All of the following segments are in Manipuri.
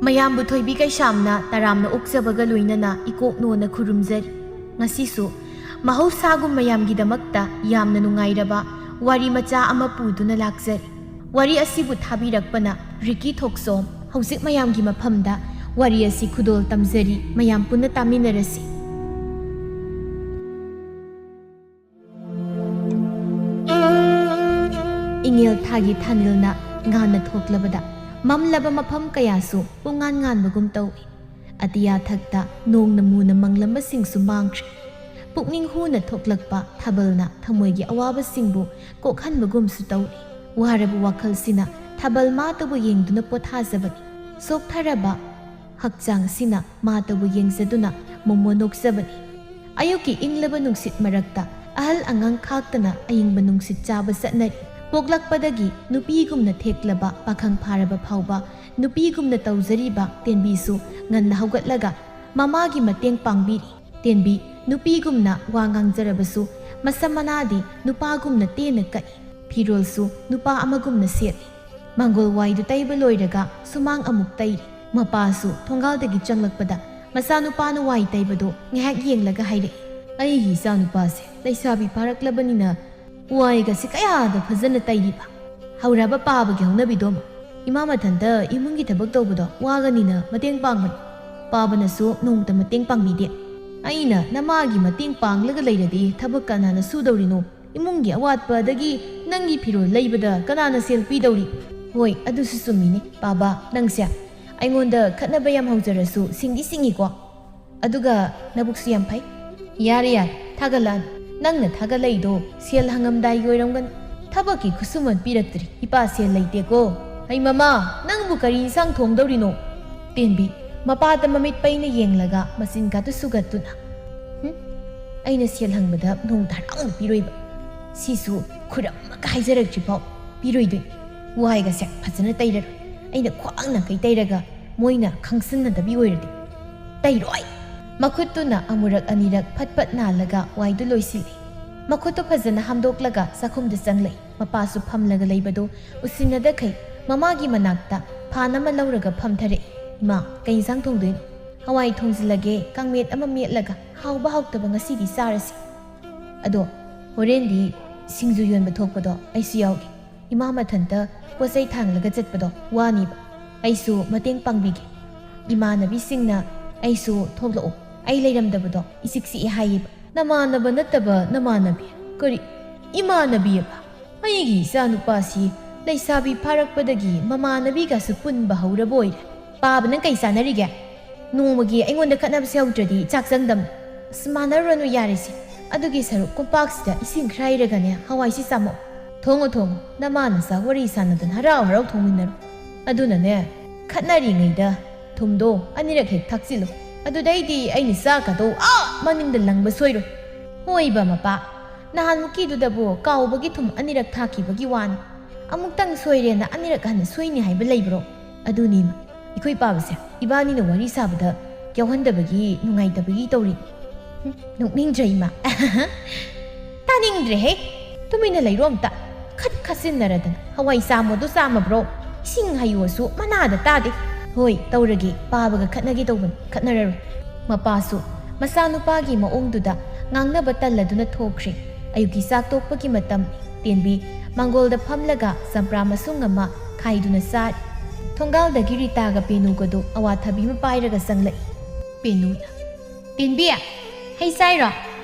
ꯃꯌꯥꯝꯕꯨ ꯊꯣꯏꯕꯤ ꯀꯩꯁꯥꯝꯅ ꯇꯔꯥꯝꯅ ꯑꯣꯛꯆꯕꯒ ꯂꯣꯏꯅꯅ ꯏꯀꯣꯛꯅꯣꯅ ꯈꯨꯔꯨꯝꯖꯔꯤ꯫ ꯉꯁꯤꯁꯨ ꯃꯍꯧꯁꯥꯒꯨꯝ ꯃꯌꯥꯝꯒꯤꯗꯃꯛꯇ ꯌꯥꯝꯅ ꯅꯨꯡꯉꯥꯏꯔꯕ ꯋꯥꯔꯤ ꯃꯆꯥ ꯑꯃ ꯄꯨꯗꯨꯅ ꯂꯥꯛꯆꯔꯤ꯫ ꯋꯥꯔꯤ ꯑꯁꯤꯕꯨ ꯊꯥꯕꯤꯔꯛꯄꯅ ꯔꯤꯀꯤ ꯊꯣꯛꯁꯣꯝ꯫ ꯍꯧꯖꯤꯛ ꯃꯌꯥꯝꯒꯤ ꯃꯐꯝꯗ ꯋꯥꯔꯤ ꯑꯁꯤ ꯈꯨꯗꯣꯜ ꯇꯝꯖꯔꯤ, ꯃꯌꯥꯝ ꯄꯨꯟꯅ ꯇꯥꯃꯤꯟꯅꯔꯁꯤ꯫ ꯏꯉꯦꯜ ꯊꯥꯒꯤ ꯊꯥꯅꯤꯜꯅ ꯉꯥꯟꯅ ꯊꯣꯛꯂꯕꯗ ꯃꯝꯂꯕ ꯃꯐꯝ ꯀꯌꯥꯁꯨ ꯄꯨꯡꯉꯥꯟ ꯉꯥꯟꯕꯒꯨꯝ ꯇꯧꯏ꯫ ꯑꯇꯤꯌꯥꯊꯛꯇ ꯅꯣꯡꯅ ꯃꯨꯅ ꯃꯪꯂꯝꯕꯁꯤꯡꯁꯨ ꯃꯥꯡꯈ꯭ꯔꯦ꯫ ꯄꯨꯛꯅꯤꯡ ꯍꯨꯅ ꯊꯣꯛꯂꯛꯄ ꯊꯥꯕꯜꯅ ꯊꯃꯣꯏꯒꯤ ꯑꯋꯥꯕꯁꯤꯡꯕꯨ ꯀꯣꯛꯍꯟꯕꯒꯨꯝꯁꯨ ꯇꯧꯔꯤ꯫ ꯋꯥꯔꯕ ꯋꯥꯈꯜꯁꯤꯅ ꯊꯥꯕꯜ ꯃꯥꯇꯕꯨ ꯌꯦꯡꯗꯨꯅ ꯄꯣꯊꯥꯖꯕꯅꯤ꯫ ꯁꯣꯛꯊꯔꯕ ꯍꯛꯆꯥꯡꯁꯤꯅ ꯃꯥꯇꯕꯨ ꯌꯦꯡꯖꯗꯨꯅ ꯃꯣꯃꯣ ꯅꯣꯛꯆꯕꯅꯤ꯫ ꯑꯌꯨꯛꯀꯤ ꯏꯪꯂꯕ ꯅꯨꯡꯁꯤꯠ ꯃꯔꯛꯇ ꯑꯍꯜ ꯑꯉꯥꯡ ꯈꯥꯛꯇꯅ ꯑꯏꯪꯕ ꯅꯨꯡꯁꯤꯠ ꯆꯥꯕ ꯆꯠꯅꯔꯤ꯫ ꯄꯣꯛꯂꯛꯄꯗꯒꯤ ꯅꯨꯄꯤꯒꯨꯝꯅ ꯊꯦꯛꯂꯕ ꯄꯥꯈꯪ ꯐꯥꯔꯕ ꯐꯥꯎꯕ ꯅꯨꯄꯤꯒꯨꯝꯅ ꯇꯧꯖꯔꯤꯕ ꯇꯦꯟꯕꯤꯁꯨ ꯉꯟꯅ ꯍꯧꯒꯠꯂꯒ ꯃꯃꯥꯒꯤ ꯃꯇꯦꯡ ꯄꯥꯡꯕꯤꯔꯤ꯫ ꯇꯦꯟꯕꯤ ꯅꯨꯄꯤꯒꯨꯝꯅ ꯋꯥ ꯉꯥꯡꯖꯔꯕꯁꯨ ꯃꯁꯝ ꯃꯅꯥꯗꯤ ꯅꯨꯄꯥꯒꯨꯝꯅ ꯇꯦꯟꯅ ꯀꯛꯏ꯫ ꯐꯤꯔꯣꯜꯁꯨ ꯅꯨꯄꯥ ꯑꯃꯒꯨꯝꯅ ꯁꯦꯠꯂꯤ꯫ ꯃꯥꯡꯒꯣꯜ ꯋꯥꯏꯗꯨ ꯇꯩꯕ ꯂꯣꯏꯔꯒ ꯁꯨꯃꯥꯡ ꯑꯃꯨꯛ ꯇꯩꯔꯤ꯫ ꯃꯄꯥꯁꯨ ꯊꯣꯡꯒꯥꯜꯗꯒꯤ ꯆꯪꯂꯛꯄꯗ ꯃꯆꯥꯅꯨꯄꯥꯅ ꯋꯥꯏ ꯇꯩꯕꯗꯣ ꯉꯥꯏꯍꯥꯛ ꯌꯦꯡꯂꯒ ꯍꯥꯏꯔꯛꯏ, "ꯑꯩꯒꯤ ꯏꯆꯥꯅꯨꯄꯥꯁꯦ ꯂꯩꯁꯥꯕꯤ ꯐꯥꯔꯛꯂꯕꯅꯤꯅ ꯋꯥꯏꯒꯁꯤ ꯀꯌꯥꯗ ꯐꯖꯅ ꯇꯩꯔꯤꯕ꯫ ꯍꯧꯔꯕ ꯄꯥꯕꯒꯤ ꯍꯧꯅꯕꯤꯗꯣ ꯏꯃꯥ ꯃꯊꯟꯇ ꯏꯃꯨꯡꯒꯤ ꯊꯕꯛ ꯇꯧꯕꯗꯣ ꯋꯥꯒꯅꯤꯅ ꯃꯇꯦꯡ ꯄꯥꯡꯕꯅꯤ꯫ ꯄꯥꯕꯅꯁꯨ ꯅꯣꯡꯃꯇ ꯃꯇꯦꯡ ꯄꯥꯡꯕꯤꯗꯦ꯫ ꯑꯩꯅ ꯅꯃꯥꯒꯤ ꯃꯇꯦꯡ ꯄꯥꯡꯂꯒ ꯂꯩꯔꯗꯤ ꯊꯕꯛ ꯀꯅꯥꯅ ꯁꯨꯗꯧꯔꯤꯅꯣ? ꯏꯃꯨꯡꯒꯤ ꯑꯋꯥꯠꯄ ꯑꯗꯒꯤ ꯅꯪꯒꯤ ꯐꯤꯔꯣꯜ ꯂꯩꯕꯗ ꯀꯅꯥꯅ ꯁꯦꯜ ꯄꯤꯗꯧꯔꯤ? ꯍꯣꯏ, ꯑꯗꯨꯁꯨ ꯆꯨꯝꯃꯤꯅꯤ ꯄꯥꯕ, ꯅꯪꯁꯦ ꯑꯩꯉꯣꯟꯗ ꯈꯠꯅꯕ ꯌꯥꯝ ꯍꯧꯖꯔꯁꯨ ꯁꯤꯡꯗꯤ ꯁꯤꯡꯉꯤꯀꯣ, ꯑꯗꯨꯒ ꯅꯕꯨꯛꯁꯨ ꯌꯥꯝ ꯐꯩ꯫ ꯌꯥꯔꯦ ꯌꯥꯔꯦ ꯊꯥꯒꯠꯂꯛꯑꯅꯨ꯫ ꯅꯪꯅ ꯊꯥꯒꯠꯂꯛꯏꯗꯣ ꯁꯦꯜ ꯍꯪꯉꯝꯗꯥꯏꯒꯤ ꯑꯣꯏꯔꯝꯒꯅꯤ꯫ ꯊꯕꯛꯀꯤ ꯈꯨꯠꯁꯨꯃꯟ ꯄꯤꯔꯛꯇ꯭ꯔꯤ, ꯏꯄꯥ ꯁꯦꯜ ꯂꯩꯇꯦꯀꯣ꯫ ꯑꯩ ꯃꯃꯥ, ꯅꯪꯕꯨ ꯀꯔꯤ ꯏꯟꯁꯥꯡ ꯊꯣꯡꯗꯧꯔꯤꯅꯣ? ꯇꯦꯟꯕꯤ ꯃꯄꯥꯗ ꯃꯃꯤꯠ ꯄꯩꯅ ꯌꯦꯡꯂꯒ ꯃꯆꯤꯟꯒꯥꯗꯨ ꯁꯨꯒꯠꯇꯨꯅ, ꯑꯩꯅ ꯁꯦꯜ ꯍꯪꯕꯗ ꯅꯣꯡꯇ ꯍꯔꯥꯎꯅ ꯄꯤꯔꯣꯏꯕ, ꯁꯤꯁꯨ ꯈꯨꯔꯝꯃꯒ ꯍꯥꯏꯖꯔꯛꯇ꯭ꯔꯤ ꯐꯥꯎ ꯄꯤꯔꯣꯏꯗꯣꯏꯅꯤ꯫ ꯋꯥꯏꯒꯁꯦ ꯐꯖꯅ ꯇꯩꯔꯔꯣꯏ꯫ ꯑꯩꯅ ꯈ꯭ꯋꯥꯡ ꯅꯥꯀꯩ ꯇꯩꯔꯒ ꯃꯣꯏꯅ ꯈꯪꯁꯤꯟꯅꯗꯕꯤ ꯑꯣꯏꯔꯗꯤ ꯇꯩꯔꯣꯏ꯫ ꯃꯈꯨꯠꯇꯨꯅ ꯑꯃꯨꯔꯛ ꯑꯅꯤꯔꯛ ꯐꯠ ꯐꯠ ꯅꯥꯜꯂꯒ ꯋꯥꯏꯗꯨ ꯂꯣꯏꯁꯤꯜꯂꯤ꯫ ꯃꯈꯨꯠꯇꯨ ꯐꯖꯅ ꯍꯥꯝꯗꯣꯛꯂꯒ ꯆꯥꯛꯈꯨꯝꯗ ꯆꯪꯂꯛꯏ꯫ ꯃꯄꯥꯁꯨ ꯐꯝꯂꯒ ꯂꯩꯕꯗꯨ ꯎꯁꯤꯟꯅꯗꯈꯩ ꯃꯃꯥꯒꯤ ꯃꯅꯥꯛꯇ ꯐꯥꯟ ꯑꯃ ꯂꯧꯔꯒ ꯐꯝꯊꯔꯛꯏ꯫ ꯏꯃꯥ, ꯀꯩ ꯏꯟꯁꯥꯡ ꯊꯣꯡꯗꯣꯏꯅꯣ? ꯍꯋꯥꯏ ꯊꯣꯡꯖꯤꯜꯂꯒꯦ, ꯀꯥꯡꯃꯦꯠ ꯑꯃ ꯃꯦꯠꯂꯒ ꯍꯥꯎꯕ ꯍꯥꯎꯇꯕ ꯉꯁꯤꯗꯤ ꯆꯥꯔꯁꯤ꯫ ꯑꯗꯣ ꯍꯣꯔꯦꯟꯗꯤ ꯁꯤꯡꯖꯨ ꯌꯣꯟꯕ ꯊꯣꯛꯄꯗꯣ ꯑꯩꯁꯨ ꯌꯥꯎꯒꯦ꯫ ꯏꯃꯥ ꯃꯊꯟꯇ ꯄꯣꯠꯆꯩ ꯊꯥꯡꯂꯒ ꯆꯠꯄꯗꯣ ꯋꯥꯅꯤꯕ, ꯑꯩꯁꯨ ꯃꯇꯦꯡ ꯄꯥꯡꯕꯤꯒꯦ꯫ ꯏꯃꯥꯟꯅꯕꯤꯁꯤꯡꯅ ꯑꯩꯁꯨ ꯊꯣꯛꯂꯛꯑꯣ, ꯑꯩ ꯂꯩꯔꯝꯗꯕꯗꯣ ꯏꯆꯤꯛ ꯆꯤꯛꯑꯦ ꯍꯥꯏꯌꯦꯕ꯫ ꯅꯃꯥꯟꯅꯕ ꯅꯠꯇꯕ ꯅꯃꯥꯟꯅꯕꯤ? ꯀꯔꯤ ꯏꯃꯥꯟꯅꯕꯤꯑꯕ? ꯑꯩꯒꯤ ꯏꯆꯥꯅꯨꯄꯥꯁꯤ ꯂꯩꯁꯥꯕꯤ ꯐꯥꯔꯛꯄꯗꯒꯤ ꯃꯃꯥꯟꯅꯕꯤꯒꯁꯨ ꯄꯨꯟꯕ ꯍꯧꯔꯕ ꯑꯣꯏꯔꯦ꯫ ꯄꯥꯕ ꯅꯪ ꯀꯩ ꯆꯥꯅꯔꯤꯒꯦ? ꯅꯣꯡꯃꯒꯤ ꯑꯩꯉꯣꯟꯗ ꯈꯠꯅꯕꯁꯦ ꯍꯧꯗ꯭ꯔꯗꯤ ꯆꯥꯛ ꯆꯪꯗꯝꯅꯤ꯫ ꯑꯁ ꯃꯥꯟꯅꯔꯨꯔꯅꯨ ꯌꯥꯔꯤꯁꯤ꯫ ꯑꯗꯨꯒꯤ ꯁꯔꯨꯛ ꯀꯣꯝꯄꯥꯛꯁꯤꯗ ꯏꯁꯤꯡ ꯈꯔ ꯍꯩꯔꯒꯅꯦ ꯍꯋꯥꯏꯁꯤ ꯆꯥꯝꯃꯛꯑꯣ꯫ ꯊꯣꯡꯉꯣ ꯊꯣꯡꯉꯣ, ꯅꯃꯥꯅ ꯆꯥꯛ ꯋꯥꯔꯤ ꯁꯥꯟꯅꯗꯅ ꯍꯔꯥꯎ ꯍꯔꯥꯎ ꯊꯣꯡꯃꯤꯟꯅꯔꯣ꯫ ꯑꯗꯨꯅꯅꯦ ꯈꯠꯅꯔꯤꯉꯩꯗ ꯊꯨꯝꯗꯣ ꯑꯅꯤꯔꯛ ꯍꯦꯛ ꯊꯥꯛꯆꯤꯜꯂꯨ, ꯑꯗꯨꯗꯩꯗꯤ ꯑꯩꯅ ꯆꯥꯛꯀꯗꯣ ꯃꯅꯤꯡꯗ ꯂꯪꯕ ꯁꯣꯏꯔꯣꯏ꯫ ꯍꯣꯏꯕ ꯃꯄꯥ, ꯅꯍꯥꯟꯃꯨꯛꯀꯤꯗꯨꯗꯕꯨ ꯀꯥꯎꯕꯒꯤ ꯊꯨꯝ ꯑꯅꯤꯔꯛ ꯊꯥꯛꯈꯤꯕꯒꯤ ꯋꯥꯅꯤ꯫ ꯑꯃꯨꯛꯇꯪ ꯁꯣꯏꯔꯦꯅ ꯑꯅꯤꯔꯛ ꯍꯟꯅ ꯁꯣꯏꯅꯤ ꯍꯥꯏꯕ ꯂꯩꯕ꯭ꯔꯣ? ꯑꯗꯨꯅꯤꯃ, ꯑꯩꯈꯣꯏ ꯄꯥꯕꯁꯦ ꯏꯕꯥꯅꯤꯅ ꯋꯥꯔꯤ ꯁꯥꯕꯗ ꯌꯥꯎꯍꯟꯗꯕꯒꯤ ꯅꯨꯡꯉꯥꯏꯇꯕꯒꯤ ꯇꯧꯔꯤ꯫ ꯅꯣꯛꯅꯤꯡꯗ꯭ꯔ ꯏꯃꯥ? ꯇꯥꯅꯤꯡꯗ꯭ꯔꯦꯍꯦ, ꯇꯨꯃꯤꯟꯅ ꯂꯩꯔꯣ ꯑꯝꯇ꯫ ꯈꯠꯁꯤꯟꯅꯔꯗꯅ ꯍꯋꯥꯏ ꯆꯥꯝꯃꯣꯗꯣ ꯆꯥꯝꯃꯕ꯭ꯔꯣ? ꯏꯁꯤꯡ ꯍꯩꯌꯣꯁꯨ ꯃꯅꯥꯗ ꯇꯥꯗꯦ꯫ ꯍꯣꯏ ꯇꯧꯔꯒꯦ, ꯄꯥꯕꯒ ꯈꯠꯅꯒꯦ ꯇꯧꯕꯅꯤ, ꯈꯠꯅꯔꯔꯣꯏ꯫ ꯃꯄꯥꯁꯨ ꯃꯆꯥꯅꯨꯄꯥꯒꯤ ꯃꯑꯣꯡꯗꯨꯗ ꯉꯥꯡꯅꯕ ꯇꯜꯂꯗꯨꯅ ꯊꯣꯛꯈ꯭ꯔꯦ꯫ ꯑꯌꯨꯛꯀꯤ ꯆꯥꯛ ꯇꯣꯛꯄꯒꯤ ꯃꯇꯝ꯫ ꯇꯦꯟꯕꯤ ꯃꯥꯡꯒꯣꯜꯗ ꯐꯝꯂꯒ ꯆꯝꯄ꯭ꯔꯥ ꯃꯁꯨꯡ ꯑꯃ ꯈꯥꯏꯗꯨꯅ ꯆꯥꯔꯤ꯫ ꯊꯣꯡꯒꯥꯜꯗꯒꯤ ꯔꯤꯇꯥꯒ ꯄꯦꯅꯨꯒꯗꯨ ꯑꯋꯥꯊꯕꯤ ꯑꯃ ꯄꯥꯏꯔꯒ ꯆꯪꯂꯛꯏ꯫ ꯄꯦꯅꯨꯅ, ꯇꯦꯟꯕꯤ ꯍꯩ ꯆꯥꯏꯔꯣ?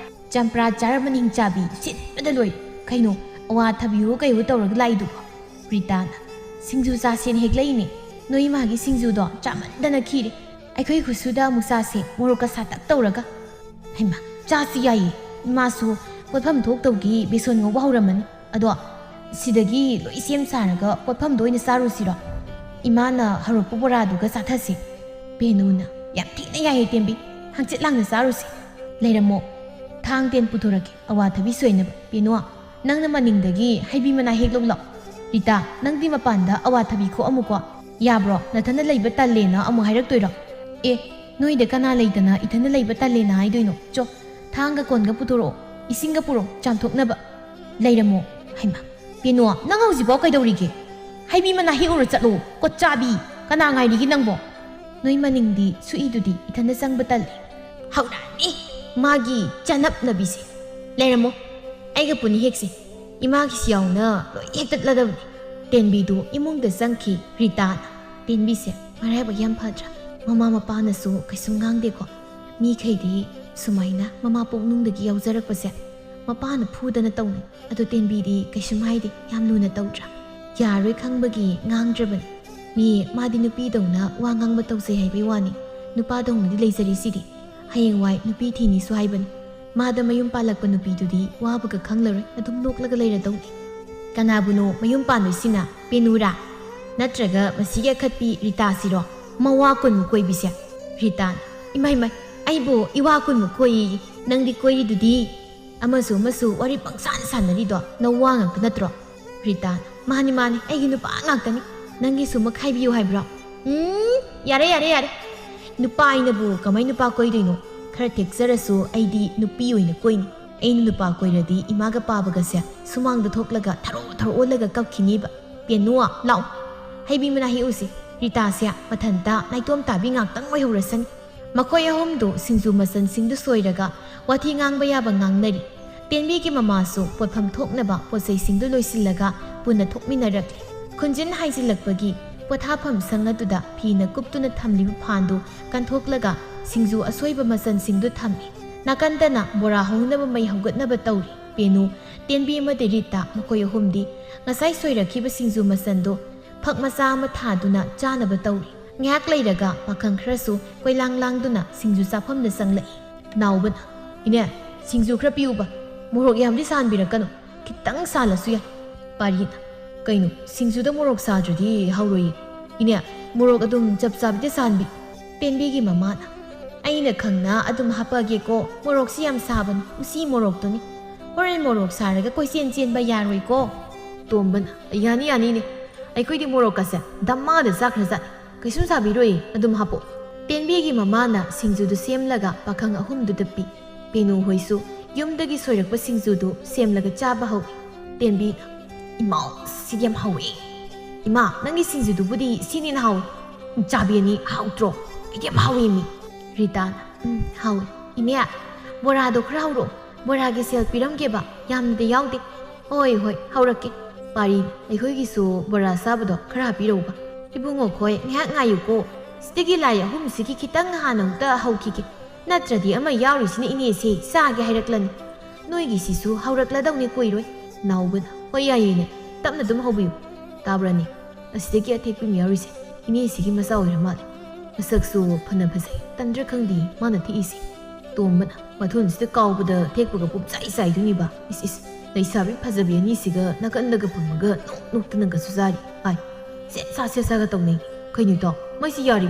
ꯆꯝꯄ꯭ꯔꯥ ꯆꯥꯔꯝꯃꯅꯤ ꯆꯥꯕꯤ, ꯁꯤꯠꯄꯗ ꯂꯣꯏ꯫ ꯀꯩꯅꯣ ꯑꯋꯥꯊꯕꯤꯍꯣ ꯀꯩꯍꯣ ꯇꯧꯔꯒ ꯂꯥꯛꯏꯗꯨꯕꯣ? ꯔꯤꯇꯥꯅ, ꯁꯤꯡꯖꯨ ꯆꯥꯁꯦꯅ ꯍꯦꯛꯂꯛꯏꯅꯦ꯫ ꯅꯣꯏ ꯏꯃꯥꯒꯤ ꯁꯤꯡꯖꯨꯗꯣ ꯆꯥꯃꯟꯗꯅ ꯈꯤꯔꯦ꯫ ꯑꯩꯈꯣꯏ ꯈꯨꯠꯁꯨꯗ ꯑꯃꯨꯛ ꯆꯥꯁꯦ, ꯃꯣꯔꯣꯛꯀ ꯁꯥꯇꯛ ꯇꯧꯔꯒ꯫ ꯍꯩꯃꯥ, ꯆꯥꯁꯤ ꯌꯥꯏꯌꯦ꯫ ꯏꯃꯥꯁꯨ ꯄꯣꯠꯐꯝ ꯊꯣꯛꯇꯧꯒꯤ ꯕꯦꯁꯣꯟ ꯉꯧꯕ ꯍꯧꯔꯝꯃꯅꯤ꯫ ꯑꯗꯣ ꯁꯤꯗꯒꯤ ꯂꯣꯏ ꯁꯦꯝ ꯁꯥꯔꯒ ꯄꯣꯠꯐꯝꯗ ꯑꯣꯏꯅ ꯆꯥꯔꯨꯁꯤꯔꯣ? ꯏꯃꯥꯅ ꯍꯧꯔꯛꯄ ꯕꯣꯔꯥꯗꯨꯒ ꯆꯥꯊꯁꯤ꯫ ꯄꯦꯅꯨꯅ, ꯌꯥꯝ ꯊꯤꯅ ꯌꯥꯏꯌꯦ ꯇꯦꯟꯕꯤ, ꯍꯪꯆꯤꯠ ꯂꯥꯡꯅ ꯆꯥꯔꯨꯁꯤ꯫ ꯂꯩꯔꯝꯃꯣ, ꯊꯥꯡ ꯇꯦꯟ ꯄꯨꯊꯣꯔꯛꯀꯦ ꯑꯋꯥꯊꯕꯤ ꯁꯣꯏꯅꯕ꯫ ꯄꯦꯅꯨ, ꯅꯪꯅ ꯃꯅꯤꯡꯗꯒꯤ ꯍꯩꯕꯤ ꯃꯅꯥ ꯍꯦꯛꯂꯧ ꯂꯥꯛꯑꯣ꯫ ꯔꯤꯇꯥ, ꯅꯪꯗꯤ ꯃꯄꯥꯟꯗ ꯑꯋꯥꯊꯕꯤ ꯈꯣꯛꯑꯝꯃꯨꯀꯣ꯫ ꯌꯥꯕ꯭ꯔꯣ? ꯅꯊꯟꯗ ꯂꯩꯕ ꯇꯜꯂꯦꯅ ꯑꯃꯨꯛ ꯍꯥꯏꯔꯛꯇꯣꯏꯔꯣ? ꯑꯦ, ꯅꯣꯏꯗ ꯀꯅꯥ ꯂꯩꯇꯅ ꯏꯊꯟꯗ ꯂꯩꯕ ꯇꯜꯂꯦꯅ ꯍꯥꯏꯗꯣꯏꯅꯣ? ꯆꯣ, ꯊꯥꯡꯒ ꯀꯣꯟꯒ ꯄꯨꯊꯣꯔꯛꯑꯣ ꯏꯁꯤꯡꯒ ꯄꯨꯔꯣ ꯆꯥꯝꯊꯣꯛꯅꯕ ꯂꯩꯔꯝꯃꯣ ꯍꯩꯃꯥ ꯄꯦꯅꯣ ꯅꯪ ꯍꯧꯖꯤꯛꯐꯥꯎ ꯀꯩꯗꯧꯔꯤꯒꯦ ꯍꯩꯕꯤ ꯃꯅꯥ ꯍꯦꯛꯎꯔ ꯆꯠꯂꯣ ꯀꯣꯠꯆꯥꯕꯤ ꯀꯅꯥ ꯉꯥꯏꯔꯤꯒꯦ ꯅꯪꯕꯣ ꯅꯣꯏ ꯃꯅꯤꯡꯗꯤ ꯁꯨꯏꯗꯨꯗꯤ ꯏꯊꯟꯗ ꯆꯪꯕ ꯇꯜꯂꯤ ꯍꯧꯔꯛꯑꯅꯤ ꯃꯥꯒꯤ ꯆꯅꯞꯅꯕꯤꯁꯦ ꯂꯩꯔꯝꯃꯣ ꯑꯩꯒ ꯄꯨꯟꯅ ꯍꯦꯛꯁꯤ ꯏꯃꯥꯒꯤꯁꯤ ꯌꯥꯎꯅ ꯂꯣꯏ ꯍꯦꯛꯇꯠꯂꯗꯕꯅꯤ ꯇꯦꯟꯕꯤꯗꯨ ꯏꯃꯨꯡꯗ ꯆꯪꯈꯤ ꯔꯤꯇꯥꯅ ꯇꯦꯟꯕꯤꯁꯦ ꯃꯔꯥꯏꯕꯛ ꯌꯥꯝ ꯐꯗ꯭ꯔꯥ ꯃꯃꯥ ꯃꯄꯥꯅꯁꯨ ꯀꯩꯁꯨ ꯉꯥꯡꯗꯦꯀꯣ ꯃꯤꯈꯩꯗꯤ ꯁꯨꯃꯥꯏꯅ ꯃꯃꯥ ꯄꯣꯛꯅꯨꯡꯗꯒꯤ ꯌꯥꯎꯖꯔꯛꯄꯁꯦ ꯃꯄꯥꯅ ꯐꯨꯗꯅ ꯇꯧꯅꯩ ꯑꯗꯣ ꯇꯦꯟꯕꯤꯗꯤ ꯀꯩꯁꯨꯝ ꯍꯥꯏꯗꯦ ꯌꯥꯝ ꯂꯨꯅ ꯇꯧꯗ꯭ꯔꯥ ꯌꯥꯔꯣꯏ ꯈꯪꯕꯒꯤ ꯉꯥꯡꯗ꯭ꯔꯕꯅꯤ ꯃꯤ ꯃꯥꯗꯤ ꯅꯨꯄꯤꯗꯧꯅ ꯋꯥ ꯉꯥꯡꯕ ꯇꯧꯖꯩ ꯍꯥꯏꯕꯩ ꯋꯥꯅꯤ ꯅꯨꯄꯥꯗꯧꯅꯗꯤ ꯂꯩꯖꯔꯤꯁꯤꯗꯤ ꯍꯌꯦꯡꯋꯥꯏ ꯅꯨꯄꯤ ꯊꯤꯅꯤꯁꯨ ꯍꯥꯏꯕꯅꯤ ꯃꯥꯗ ꯃꯌꯨꯝ ꯄꯥꯜꯂꯛꯄ ꯅꯨꯄꯤꯗꯨꯗꯤ ꯋꯥꯕꯒ ꯈꯪꯂꯔꯣꯏ ꯑꯗꯨꯝ ꯅꯣꯛꯂꯒ ꯂꯩꯔꯗꯧꯅꯤ ꯀꯅꯥꯕꯨꯅꯣ ꯃꯌꯨꯝ ꯄꯥꯟꯗꯣꯏꯁꯤꯅ ꯄꯦꯅꯨꯔꯥ ꯅꯠꯇ꯭ꯔꯒ ꯃꯁꯤꯒꯤ ꯑꯈꯠꯄꯤ ꯔꯤꯇꯥꯁꯤꯔꯣ ꯃꯋꯥ ꯀꯨꯟꯃꯨꯛ ꯀꯣꯏꯕꯤꯁꯦ ꯔꯤꯇꯥꯅ ꯏꯃꯥꯏ ꯑꯩꯕꯨ ꯏꯋꯥ ꯀꯨꯟꯃꯨꯛ ꯀꯣꯏꯌꯦ ꯅꯪꯗꯤ ꯀꯣꯏꯔꯤꯗꯨꯗꯤ ꯑꯃꯁꯨ ꯋꯥꯔꯤ ꯄꯪꯁꯥꯟ ꯁꯥꯟꯅꯔꯤꯗꯣ ꯅꯋꯥ ꯉꯥꯛꯇ ꯅꯠꯇ꯭ꯔꯣ ꯔꯤꯇꯥꯅ ꯃꯥꯅꯤ ꯑꯩꯒꯤ ꯅꯨꯄꯥ ꯉꯥꯛꯇꯅꯤ ꯅꯪꯒꯤꯁꯨ ꯑꯃ ꯈꯥꯏꯕꯤꯌꯨ ꯍꯥꯏꯕ꯭ꯔꯣ ꯌꯥꯔꯦ नुपा आइनबु कमाई नुपा कोइदोइनो खर टेक्चरसु ऐदी नुपी ओइना कोइनी ऐनु नुपा कोइरदी इमागा पाबगसे सुमांगदा थोकलगा थरो ओलगा कखिनीबा पेनुआ लाउ हैबी मना हिउसी रितासे मथंता नाइतोम ताबी ngaktang ओइहौरसनी मखोय अहोमदो सिंजु मसन सिंगदु सोइरगा वाथि ngang याबा ngangnari तेनबी की ममासु पोथम थोकनबा पोसै सिंगदु लोइसिलगा पुना थोकमिनरक खुंजिन हाइजिलकपगी पोथाफम संगदुदा फीना कुप्तुना थमलिबु फांदु कंथोकलगा सिंजु असोइबा मसन सिंगदु थम्मी नाकंदना बोरा हौनबा मै हौगतनबा तौरी पेनु तेनबी अमदि रिता मखोय अहुमदि ngasai सोइरखिबा सिंजु मसनदो फक मचा अमा थादुना चानबा तौरी ngak leiraga pakhang khrasu koilang langduna singju chafamna sanglai naubana ine singju khra piuba morok yamdi sanbirakano kitang salasu ya parina kaino singju da morok sajudi hauroi ine morok adum chap chabde sanbi penbi gi mamana aina khangna adum hapage ko morok si yam saban usi morok toni horen morok saraga koisen chen ba yaroi ko tombana yani ne ai koi di morok kasa damma da zakhra कैसुम साबिरोई अदुम हापो तेनबी की ममाना सिंजुदु सेमलगा पाखंग अहुमदु दपी पेनु होइसु युमदगी सोइरकपा सिंजुदु सेमलगा चाबा हौ तेनबी इमाउ सियम हौए इमा नंगी सिंजुदु बुदी सिनिन हौ चाबियनी हाउत्रो इदिम हौए मी रिताना हौ इने बोरादो खरा हौरो बोरागे सेल पिरमगेबा यामदे याउदे होय हौरके पारी अखोइगिसु बोरा साबदो खरा पिरौबा इबुंगो खोय ngak ngayuko stigi lai ahum sigi kitang hanang ta hauki natradi ama yauri ine se sage hairaklan noigi sisu haurakladawni koiroi naubana hoyayene tapna dum hobiu tabrani astigi athekpi yauri se ine sigi masa oira mal masaksu phana phasai tandra khangdi mana thi isi tombana mathun sida kawbada thekpuga pup sai duni ba is leisabi phajabi ani siga nakandaga pamaga nokna ga suzari ai सेसा तौने कहीं तो मैं यारी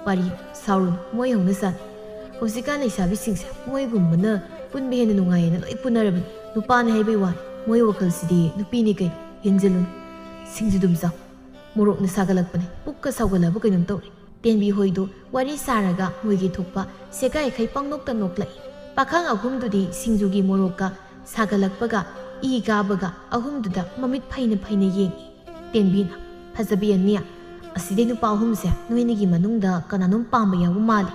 पारी साउन मोय हौना सान हौजिका लेसाबी सिंगसे मोयगुमना पुनबे हेन नुंगायना लोइ पुनरबन नुपान हैबे वा मोय वखलसिदी नुपीनी कै हेंजलुन सिंगजुदुम जा मोरोक न सागलकपने पुक्का सागलबो कइनम तौरि तेनबी होइदो वारी सारागा मोयगी थोकपा सेगाय खै पंगनोकता नोकलाई पाखंग अहुमदुदी सिंगजुगी मोरोका सागलकपगा ई गाबगा अहुमदुदा ममित फैना येंगी तेनबीना फजबी अनिया असिदे नुपा अहुमसे नोइनिगी मनुंगदा कनानुम पांबा याबु माली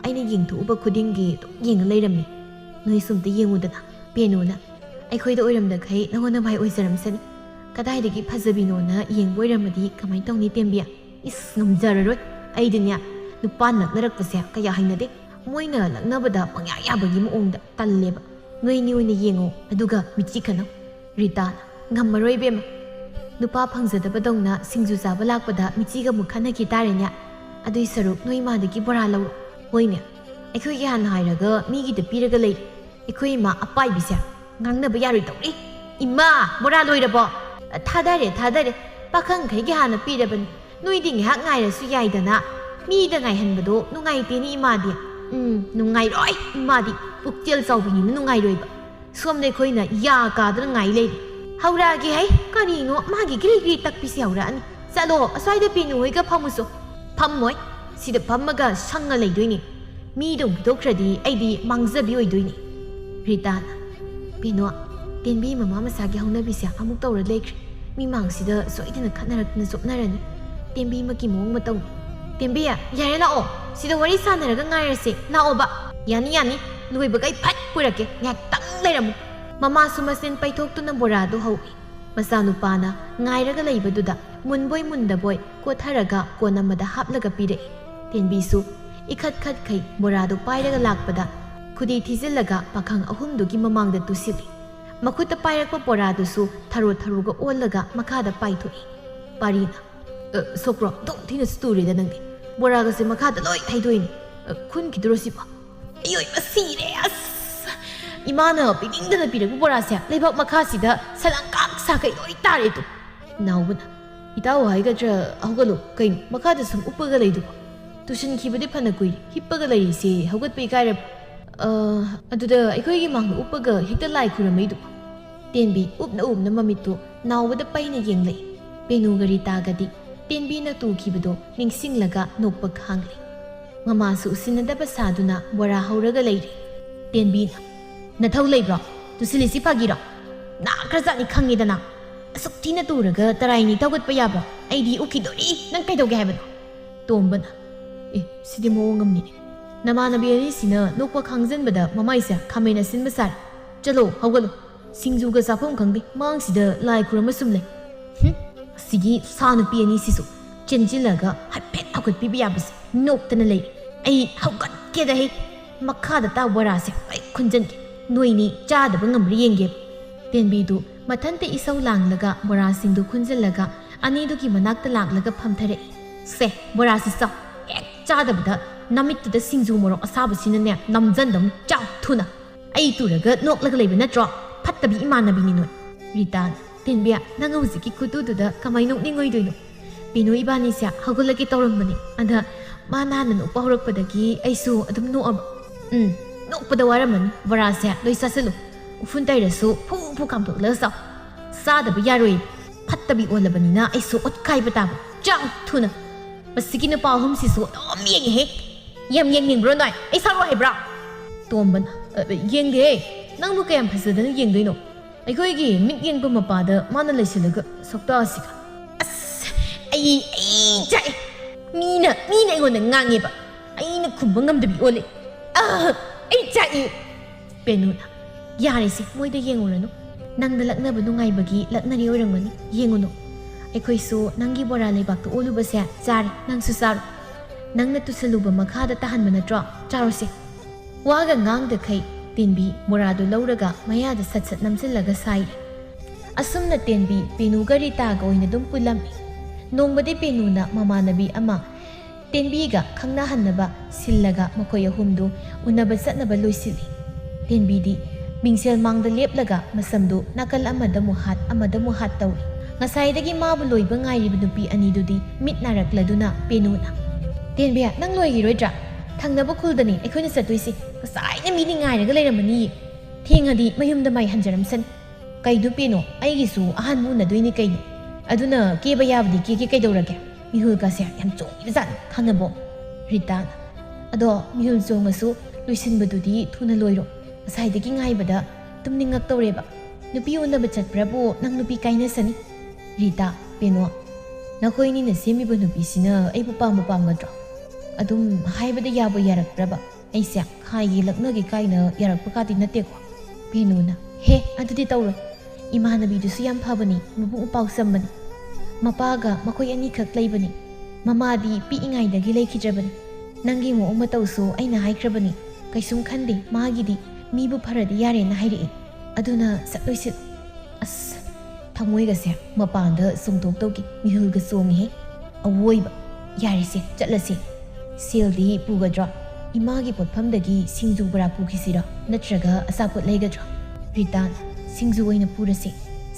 आइना येंथुबा खुदिंगी येंग लैरमनी नोइ सुमते येंगुदना पेनुना अखोइदा ओइरमदा खै नंगोना भाई ओइजरमसनी कदाइदगी फजबीनोना येंगबो ओइरमदी कमाइ तौनी तेंबिया इस ngमजररोय आइदनिया नुपा नकनरकपसे कया हाइनदे मोइना लक्नबदा पंग्या याबगी मोंगदा तल्लेबा नोइनी ओइना येंगो अदुगा मिची खनो रिताना ngममरोय बेमा नुपा फंगजदबदौना सिंजु चाबा लाकपदा मिचिगा मुखनकी तारेन्या अदुइ सरुक नोइ मादगी बोरा लौरो होइने अखोइगी हान हाइरगा मीगिदा पिरगा लै अखोइ मा अपाइबिसे ngangnaba yaroi tौरि इमा बोरा लोइरबो थादारे पाखंग खैगी हाना पिरबन नोइदि ngak ngairसु याइदना मीदा ngaइहनबदो नुंगाइतेनि इमादि नुंगाइरोय इमादि पुक्चेल चाउबिनि नुंगाइरोइबा सोमदे खोइना या कादर ngai लै हौरागे है करीनो मागी गिरी तकपिसे हौरानी चलो असवाइदा पेनु होइगा फमुसो फममोय सिदा फमगा संगा लैदोइनि मीदो बिदोख्रदी आइदी मांगजबी ओइदोइनि ꯔꯤꯇꯥꯅ ꯄꯦꯅꯣ ꯇꯦꯟꯕꯤ ꯃꯃꯥ ꯃꯆꯥꯒꯤ ꯍꯧꯅꯕꯤꯁꯦ ꯑꯃꯨꯛ ꯇꯧꯔ ꯂꯩꯈ꯭ꯔꯦ ꯃꯤꯃꯥꯡꯁꯤꯗ ꯁꯣꯏꯗꯅ ꯈꯠꯅꯔꯛꯇꯅ ꯆꯣꯞꯅꯔꯅꯤ ꯇꯦꯟꯕꯤꯃꯛꯀꯤ ꯃꯑꯣꯡ ꯃꯇꯧꯅꯤ ꯇꯦꯟꯕꯤ ꯌꯥꯔꯦ ꯂꯥꯛꯑꯣ ꯁꯤꯗ ꯋꯥꯔꯤ ꯁꯥꯟꯅꯔꯒ ꯉꯥꯏꯔꯁꯦ ꯂꯥꯛꯑꯣꯕ ꯌꯥꯅꯤ ꯂꯣꯏꯕꯒ ꯑꯩ ꯐꯠ ꯄꯨꯔꯛꯀꯦ ꯉꯥꯏꯍꯥꯛꯇꯪ ꯂꯩꯔꯝꯃꯨ ꯃꯃꯥꯁꯨ ꯃꯆꯤꯟ ꯄꯩꯊꯣꯛꯇꯨꯅ ꯕꯣꯔꯥꯗꯨ ꯍꯧꯏ ꯃꯆꯥꯅꯨꯄꯥꯅ ꯉꯥꯏꯔꯒ ꯂꯩꯕꯗꯨꯗ ꯃꯨꯟꯕꯣꯏ ꯃꯨꯟꯗꯕꯣꯏ ꯀꯣꯠꯊꯔꯒ ꯀꯣꯟ ꯑꯃꯗ ꯍꯥꯞꯂꯒ ꯄꯤꯔꯛꯏ ꯇꯦꯟꯕꯤꯁꯨ ꯏꯈꯠ ꯈꯠꯈꯩ ꯕꯣꯔꯥꯗꯨ ꯄꯥꯏꯔꯒ ꯂꯥꯛꯄꯗ ꯈꯨꯗꯤ ꯊꯤꯖꯤꯜꯂꯒ ꯄꯥꯈꯪ ꯑꯍꯨꯝꯗꯨꯒꯤ ꯃꯃꯥꯡꯗ ꯇꯨꯁꯤꯜꯂꯤ ꯃꯈꯨꯠꯇ ꯄꯥꯏꯔꯛꯄ ꯕꯣꯔꯥꯗꯨꯁꯨ ꯊꯔꯣꯒ ꯑꯣꯜꯂꯒ ꯃꯈꯥꯗ ꯄꯥꯏꯊꯣꯛꯏ ꯄꯥꯔꯤꯅ ꯁꯣꯛꯄ꯭ꯔꯣ ꯗꯣꯡ ꯊꯤꯅꯁꯨ ꯇꯨꯔꯦꯗ ꯅꯪꯗꯤ ꯕꯣꯔꯥꯒꯁꯦ ꯃꯈꯥꯗ ꯂꯣꯏ ꯍꯩꯗꯣꯏꯅꯤ ꯈꯨꯟꯈꯤꯗꯨꯔꯣ ꯁꯤꯕꯣ ꯑꯌꯣꯏꯕ ꯁꯤꯔꯦ ꯑꯁ 이마는 삐딩드는 삐르고 보라세 레박 마카시다 살랑깍 사가이 로이 따레도 나오구나 이따오 하이가 저 하고로 그이 마카드 숨 우빠가 레이도 두신 기부디 파나 꾸이 힙빠가 레이시 하고 삐가르 아두다 이거이기 망 우빠가 헥다 라이 쿠르메이도 땐비 읍나 마미또 나오보다 빠이나 옌레 베누가리 따가디 땐비나 뚜기부도 닝싱라가 녹빠 캉레 마마수 우시나다바 사두나 보라 하우라가 레이리 땐비나 나타우 레이브로 두실리시 파기로 나 크라자니 캉이다나 숙티나 뚜르가 따라이니 타고ꯠpa 야브로 아이디 우키도리 난 그이도게 하이버노 톰바나 시디 모엉음니네 나마나비 아니시나 녹과 캉전바다 마마이사 카메나 신바살 ꯆꯠꯂꯣ ꯍꯧꯒꯠꯂꯣ ꯁꯤꯡꯖꯨꯒ ꯆꯥꯐꯝ ꯈꯪꯗꯦ ꯃꯥꯡꯁꯤꯗ ꯂꯥꯏ ꯈꯨꯔꯝꯕ ꯁꯨꯝ ꯂꯩ ꯁꯤꯒꯤ ꯁꯥ ꯅꯨꯄꯤ ꯑꯅꯤꯁꯤꯁꯨ ꯆꯦꯟꯖꯤꯜꯂꯒ ꯍꯥꯏꯐꯦꯠ ꯍꯧꯒꯠꯄꯤꯕ ꯌꯥꯕꯁꯦ ꯅꯣꯛꯇꯅ ꯂꯩ ꯑꯩ ꯍꯧꯒꯠꯀꯦꯗ ꯍꯦ ꯃꯈꯥꯗ ꯇꯥ ꯕꯣꯔꯥꯁꯦ ꯑꯩ ꯈꯨꯟꯖꯟꯒꯦ ꯅꯣꯏꯅꯤ ꯆꯥꯗꯕ ꯉꯝꯕ꯭ꯔꯥ ꯌꯦꯡꯒꯦꯕ ꯇꯦꯟꯕꯤꯗꯨ ꯃꯊꯟꯇ ꯏꯁꯧ ꯂꯥꯡꯂꯒ ꯕꯣꯔꯥꯁꯤꯡꯗꯨ ꯈꯨꯟꯖꯜꯂꯒ ꯑꯅꯤꯗꯨꯒꯤ ꯃꯅꯥꯛꯇ ꯂꯥꯛꯂꯒ ꯐꯝꯊꯔꯛꯏ ꯁꯦ ꯕꯣꯔꯥꯁꯤ ꯆꯥꯎ ꯍꯦꯛ ꯆꯥꯗꯕꯗ ꯅꯃꯤꯠꯇꯨꯗ ꯁꯤꯡꯖꯨ ꯃꯣꯔꯣꯛ ꯑꯁꯥꯕꯁꯤꯅꯅꯦ ꯅꯝꯖꯟꯗꯧꯅꯤ ꯆꯥꯎ ꯊꯨꯅ ꯑꯩ ꯇꯨꯔꯒ ꯅꯣꯛꯂꯒ ꯂꯩꯕ ꯅꯠꯇ꯭ꯔꯣ ꯐꯠꯇꯕꯤ ꯏꯃꯥꯟꯅꯕꯤꯅꯤ ꯅꯣꯏ ꯔꯤꯇꯥꯅ ꯇꯦꯟꯕꯤꯌꯥ ꯅꯪ ꯍꯧꯖꯤꯛꯀꯤ ꯈꯨꯇꯨꯗꯨꯗ ꯀꯃꯥꯏ ꯅꯣꯛꯅꯤꯡꯉꯣꯏꯗꯣꯏꯅꯣ ꯄꯤꯅꯨ ꯏꯕꯥꯅꯤꯁꯦ ꯍꯧꯒꯠꯂꯒꯦ ꯇꯧꯔꯝꯕꯅꯤ ꯑꯗ ꯃꯥꯅ ꯍꯥꯟꯅ ꯅꯣꯛꯄ ꯍꯧꯔꯛꯄꯗꯒꯤ ꯑꯩꯁꯨ ꯑꯗꯨꯝ ꯅꯣꯛꯑꯕ ꯅꯣꯛꯄꯗ ꯋꯥꯔꯝꯃꯅꯤ ꯕꯣꯔꯥꯁꯦ ꯂꯣꯏ ꯆꯥꯁꯤꯜꯂꯨ ꯎꯐꯨꯟ ꯇꯩꯔꯁꯨ ꯐꯨ ꯀꯥꯝꯊꯣꯛꯂꯒ ꯆꯥꯎ ꯆꯥꯗꯕ ꯌꯥꯔꯣꯏ ꯐꯠꯇꯕꯤ ꯑꯣꯜꯂꯕꯅꯤꯅ ꯑꯩꯁꯨ ꯑꯣꯠꯈꯥꯏꯕ ꯇꯥꯕ ꯆꯥꯎ ꯊꯨꯅ ꯃꯁꯤꯒꯤ ꯅꯨꯄꯥ ꯑꯍꯨꯝꯁꯤꯁꯨ ꯑꯗꯨꯝ ꯌꯦꯡꯉꯦꯍꯦ ꯌꯥꯝ ꯌꯦꯡꯅꯤꯡꯕ꯭ꯔꯣ ꯅꯣꯏ ꯑꯩ ꯁꯥꯔꯣ ꯍꯥꯏꯕ꯭ꯔꯥ ꯇꯣꯝꯕꯅ ꯌꯦꯡꯗꯦ ꯅꯪꯕꯨ ꯀꯌꯥꯝ ꯐꯖꯗꯅ ꯌꯦꯡꯗꯣꯏꯅꯣ ꯑꯩꯈꯣꯏꯒꯤ ꯃꯤꯠ ꯌꯦꯡꯕ ꯃꯄꯥꯗ ꯃꯥꯅ ꯂꯩꯁꯤꯜꯂꯒ ꯁꯛꯇꯥꯁꯤꯒ ꯑꯁ ꯑꯩ ꯆꯥꯛꯑꯦ ꯃꯤꯅ ꯑꯩꯉꯣꯟꯗ ꯉꯥꯡꯉꯦꯕ ꯑꯩꯅ ꯈꯨꯝꯕ ꯉꯝꯗꯕꯤ ꯑꯣꯜꯂꯦ ꯑꯩ ꯆꯥꯛꯏ ꯄꯦꯅꯨꯅ ꯌꯥꯔꯤꯁꯦ ꯃꯣꯏꯗ ꯌꯦꯡꯉꯨꯔꯅꯨ ꯅꯪꯗ ꯂꯛꯅꯕ ꯅꯨꯡꯉꯥꯏꯕꯒꯤ ꯂꯛꯅꯔꯤ ꯑꯣꯏꯔꯝꯒꯅꯤ ꯌꯦꯡꯉꯨꯅꯨ ꯑꯩꯈꯣꯏꯁꯨ ꯅꯪꯒꯤ ꯕꯣꯔꯥ ꯂꯩꯕꯥꯛꯇ ꯑꯣꯜꯂꯨꯕꯁꯦ ꯆꯥꯔꯦ ꯅꯪꯁꯨ ꯆꯥꯔꯣ ꯅꯪꯅ ꯇꯨꯁꯜꯂꯨꯕ ꯃꯈꯥꯗ ꯇꯥꯍꯟꯕ ꯅꯠꯇ꯭ꯔꯣ ꯆꯥꯔꯣꯁꯦ ꯋꯥꯒ ꯉꯥꯡꯗꯈꯩ ꯇꯦꯟꯕꯤ ꯕꯣꯔꯥꯗꯨ ꯂꯧꯔꯒ ꯃꯌꯥꯗ ꯁꯠ ꯅꯝꯁꯤꯜꯂꯒ ꯁꯥꯏꯔꯦ ꯑꯁꯨꯝꯅ ꯇꯦꯟꯕꯤ ꯄꯦꯅꯨꯒ ꯔꯤꯇꯥꯒ ꯑꯣꯏꯅ ꯑꯗꯨം ꯄꯨꯜꯂꯝꯃꯤ ꯅꯣꯡꯃꯗꯤ ꯄꯦꯅꯨꯅ ꯃꯃꯥꯟꯅꯕꯤ ꯑꯃ ꯇꯦꯟꯕꯤꯒ ꯈꯪꯅꯍꯟꯅꯕ ꯁꯤꯜꯂꯒ ꯃꯈꯣꯏ ꯑꯍꯨꯝꯗꯨ ꯎꯅꯕ ꯆꯠꯅꯕ ꯂꯣꯏꯁꯤꯜꯂꯤ ꯇꯦꯟꯕꯤꯗꯤ ꯃꯤꯡꯁꯦꯜ ꯃꯥꯡꯗ ꯂꯦꯞꯂꯒ ꯃꯁꯝꯗꯨ ꯅꯥꯀꯜ ꯑꯃꯗ ꯑꯃꯨꯛ ꯍꯥꯠ ꯇꯧꯔꯤ ꯉꯁꯥꯏꯗꯒꯤ ꯃꯥꯕꯨ ꯂꯣꯏꯕ ꯉꯥꯏꯔꯤꯕ ꯅꯨꯄꯤ ꯑꯅꯤꯗꯨꯗꯤ ꯃꯤꯠ ꯅꯥꯔꯛꯂꯗꯨꯅ ꯄꯦꯅꯨꯅ ꯇꯦꯟꯕꯤꯌꯥ ꯅꯪ ꯂꯣꯏꯈꯤꯔꯣꯏꯗ꯭ꯔꯥ ꯊꯪꯅꯕ ꯈꯨꯜꯗꯅꯤ ꯑꯩꯈꯣꯏꯅ ꯆꯠꯇꯣꯏꯁꯤ ꯉꯁꯥꯏꯅ ꯃꯤꯗꯤ ꯉꯥꯏꯔꯒ ꯂꯩꯔꯝꯃꯅꯤ ꯊꯦꯡꯉꯗꯤ ꯃꯌꯨꯝꯗ ꯃꯥꯏ ꯍꯟꯖꯔꯝꯁꯅꯤ ꯀꯩꯗꯨ ꯄꯦꯅꯣ ꯑꯩꯒꯤꯁꯨ ꯑꯍꯥꯟꯕ ꯎꯅꯗꯣꯏꯅꯤ ꯀꯩꯅꯣ ꯑꯗꯨꯅ ꯀꯦꯕ ꯌꯥꯕꯗꯤ ꯀꯦꯒꯦ ꯀꯩꯗꯧꯔꯒꯦ ꯃꯤꯍꯨꯜꯒꯁꯦ ꯌꯥꯝ ꯆꯣꯡꯉꯤꯕꯖꯥꯠꯅꯤ ꯈꯪꯉꯕꯣ ꯔꯤꯇꯥꯅ ꯑꯗꯣ ꯃꯤꯍꯨꯜ ꯆꯣꯡꯉꯁꯨ ꯂꯣꯏꯁꯤꯟꯕꯗꯨꯗꯤ ꯊꯨꯅ ꯂꯣꯏꯔꯣ ꯉꯁꯥꯏꯗꯒꯤ ꯉꯥꯏꯕꯗ ꯇꯨꯝꯅꯤꯡꯉꯛꯇꯧꯔꯦꯕ ꯅꯨꯄꯤ ꯎꯅꯕ ꯆꯠꯄ꯭ꯔꯕꯨ ꯅꯪ ꯅꯨꯄꯤ ꯀꯥꯏꯅꯁꯅꯤ ꯔꯤꯇꯥ ꯄꯦꯅꯣ ꯅꯈꯣꯏꯅꯤꯅ ꯁꯦꯝꯃꯤꯕ ꯅꯨꯄꯤꯁꯤꯅ ꯑꯩꯕꯨ ꯄꯥꯝꯒꯗ꯭ꯔꯣ ꯑꯗꯨꯝ ꯍꯥꯏꯕꯗ ꯌꯥꯕ ꯌꯥꯔꯛꯇ꯭ꯔꯕ ꯑꯩꯁꯦ ꯈꯥꯏꯒꯤ ꯂꯛꯅꯒꯦ ꯀꯥꯏꯅ ꯌꯥꯔꯛꯄ ꯀꯥꯗꯤ ꯅꯠꯇꯦꯀꯣ ꯄꯦꯅꯨꯅ ꯍꯦ ꯑꯗꯨꯗꯤ ꯇꯧꯔꯣꯏ ꯏꯃꯥꯟꯅꯕꯤꯗꯨꯁꯨ ꯌꯥꯝ ꯐꯕꯅꯤ ꯃꯕꯨꯛ ꯃꯄꯥꯎ ꯆꯝꯕꯅꯤ ꯃꯄꯥꯒ ꯃꯈꯣꯏ ꯑꯅꯤꯈꯛ ꯂꯩꯕꯅꯤ ꯃꯃꯥꯗꯤ ꯄꯤꯛꯏꯉꯩꯗꯒꯤ ꯂꯩꯈꯤꯗ꯭ꯔꯕꯅꯤ ꯅꯪꯒꯤ ꯃꯑꯣꯡ ꯃꯇꯧꯁꯨ ꯑꯩꯅ ꯍꯥꯏꯈ꯭ꯔꯕꯅꯤ ꯀꯩꯁꯨꯝ ꯈꯟꯗꯦ ꯃꯥꯒꯤꯗꯤ ꯃꯤꯕꯨ ꯐꯔꯗꯤ ꯌꯥꯔꯦꯅ ꯍꯥꯏꯔꯛꯏ ꯑꯗꯨꯅ ꯆꯠꯂꯣꯏꯁꯤ ꯑꯁ ꯊꯃꯣꯏꯒꯁꯦ ꯃꯄꯥꯟꯗ ꯆꯣꯡꯊꯣꯛꯇꯧꯒꯤ ꯃꯤꯍꯨꯜꯒ ꯆꯣꯡꯉꯤꯍꯦ ꯑꯋꯣꯏꯕ ꯌꯥꯔꯤꯁꯦ ꯆꯠꯂꯁꯤ ꯁꯦꯜꯗꯤ ꯄꯨꯒꯗ꯭ꯔꯣ ꯏꯃꯥꯒꯤ ꯄꯣꯠꯐꯝꯗꯒꯤ ꯁꯤꯡꯖꯨ ꯕꯣꯔꯥ ꯄꯨꯈꯤꯁꯤꯔꯣ ꯅꯠꯇ꯭ꯔꯒ ꯑꯆꯥꯄꯣꯠ ꯂꯩꯒꯗ꯭ꯔꯣ ꯔꯤꯇꯥꯅ ꯁꯤꯡꯖꯨ ꯑꯣꯏꯅ ꯄꯨꯔꯁꯤ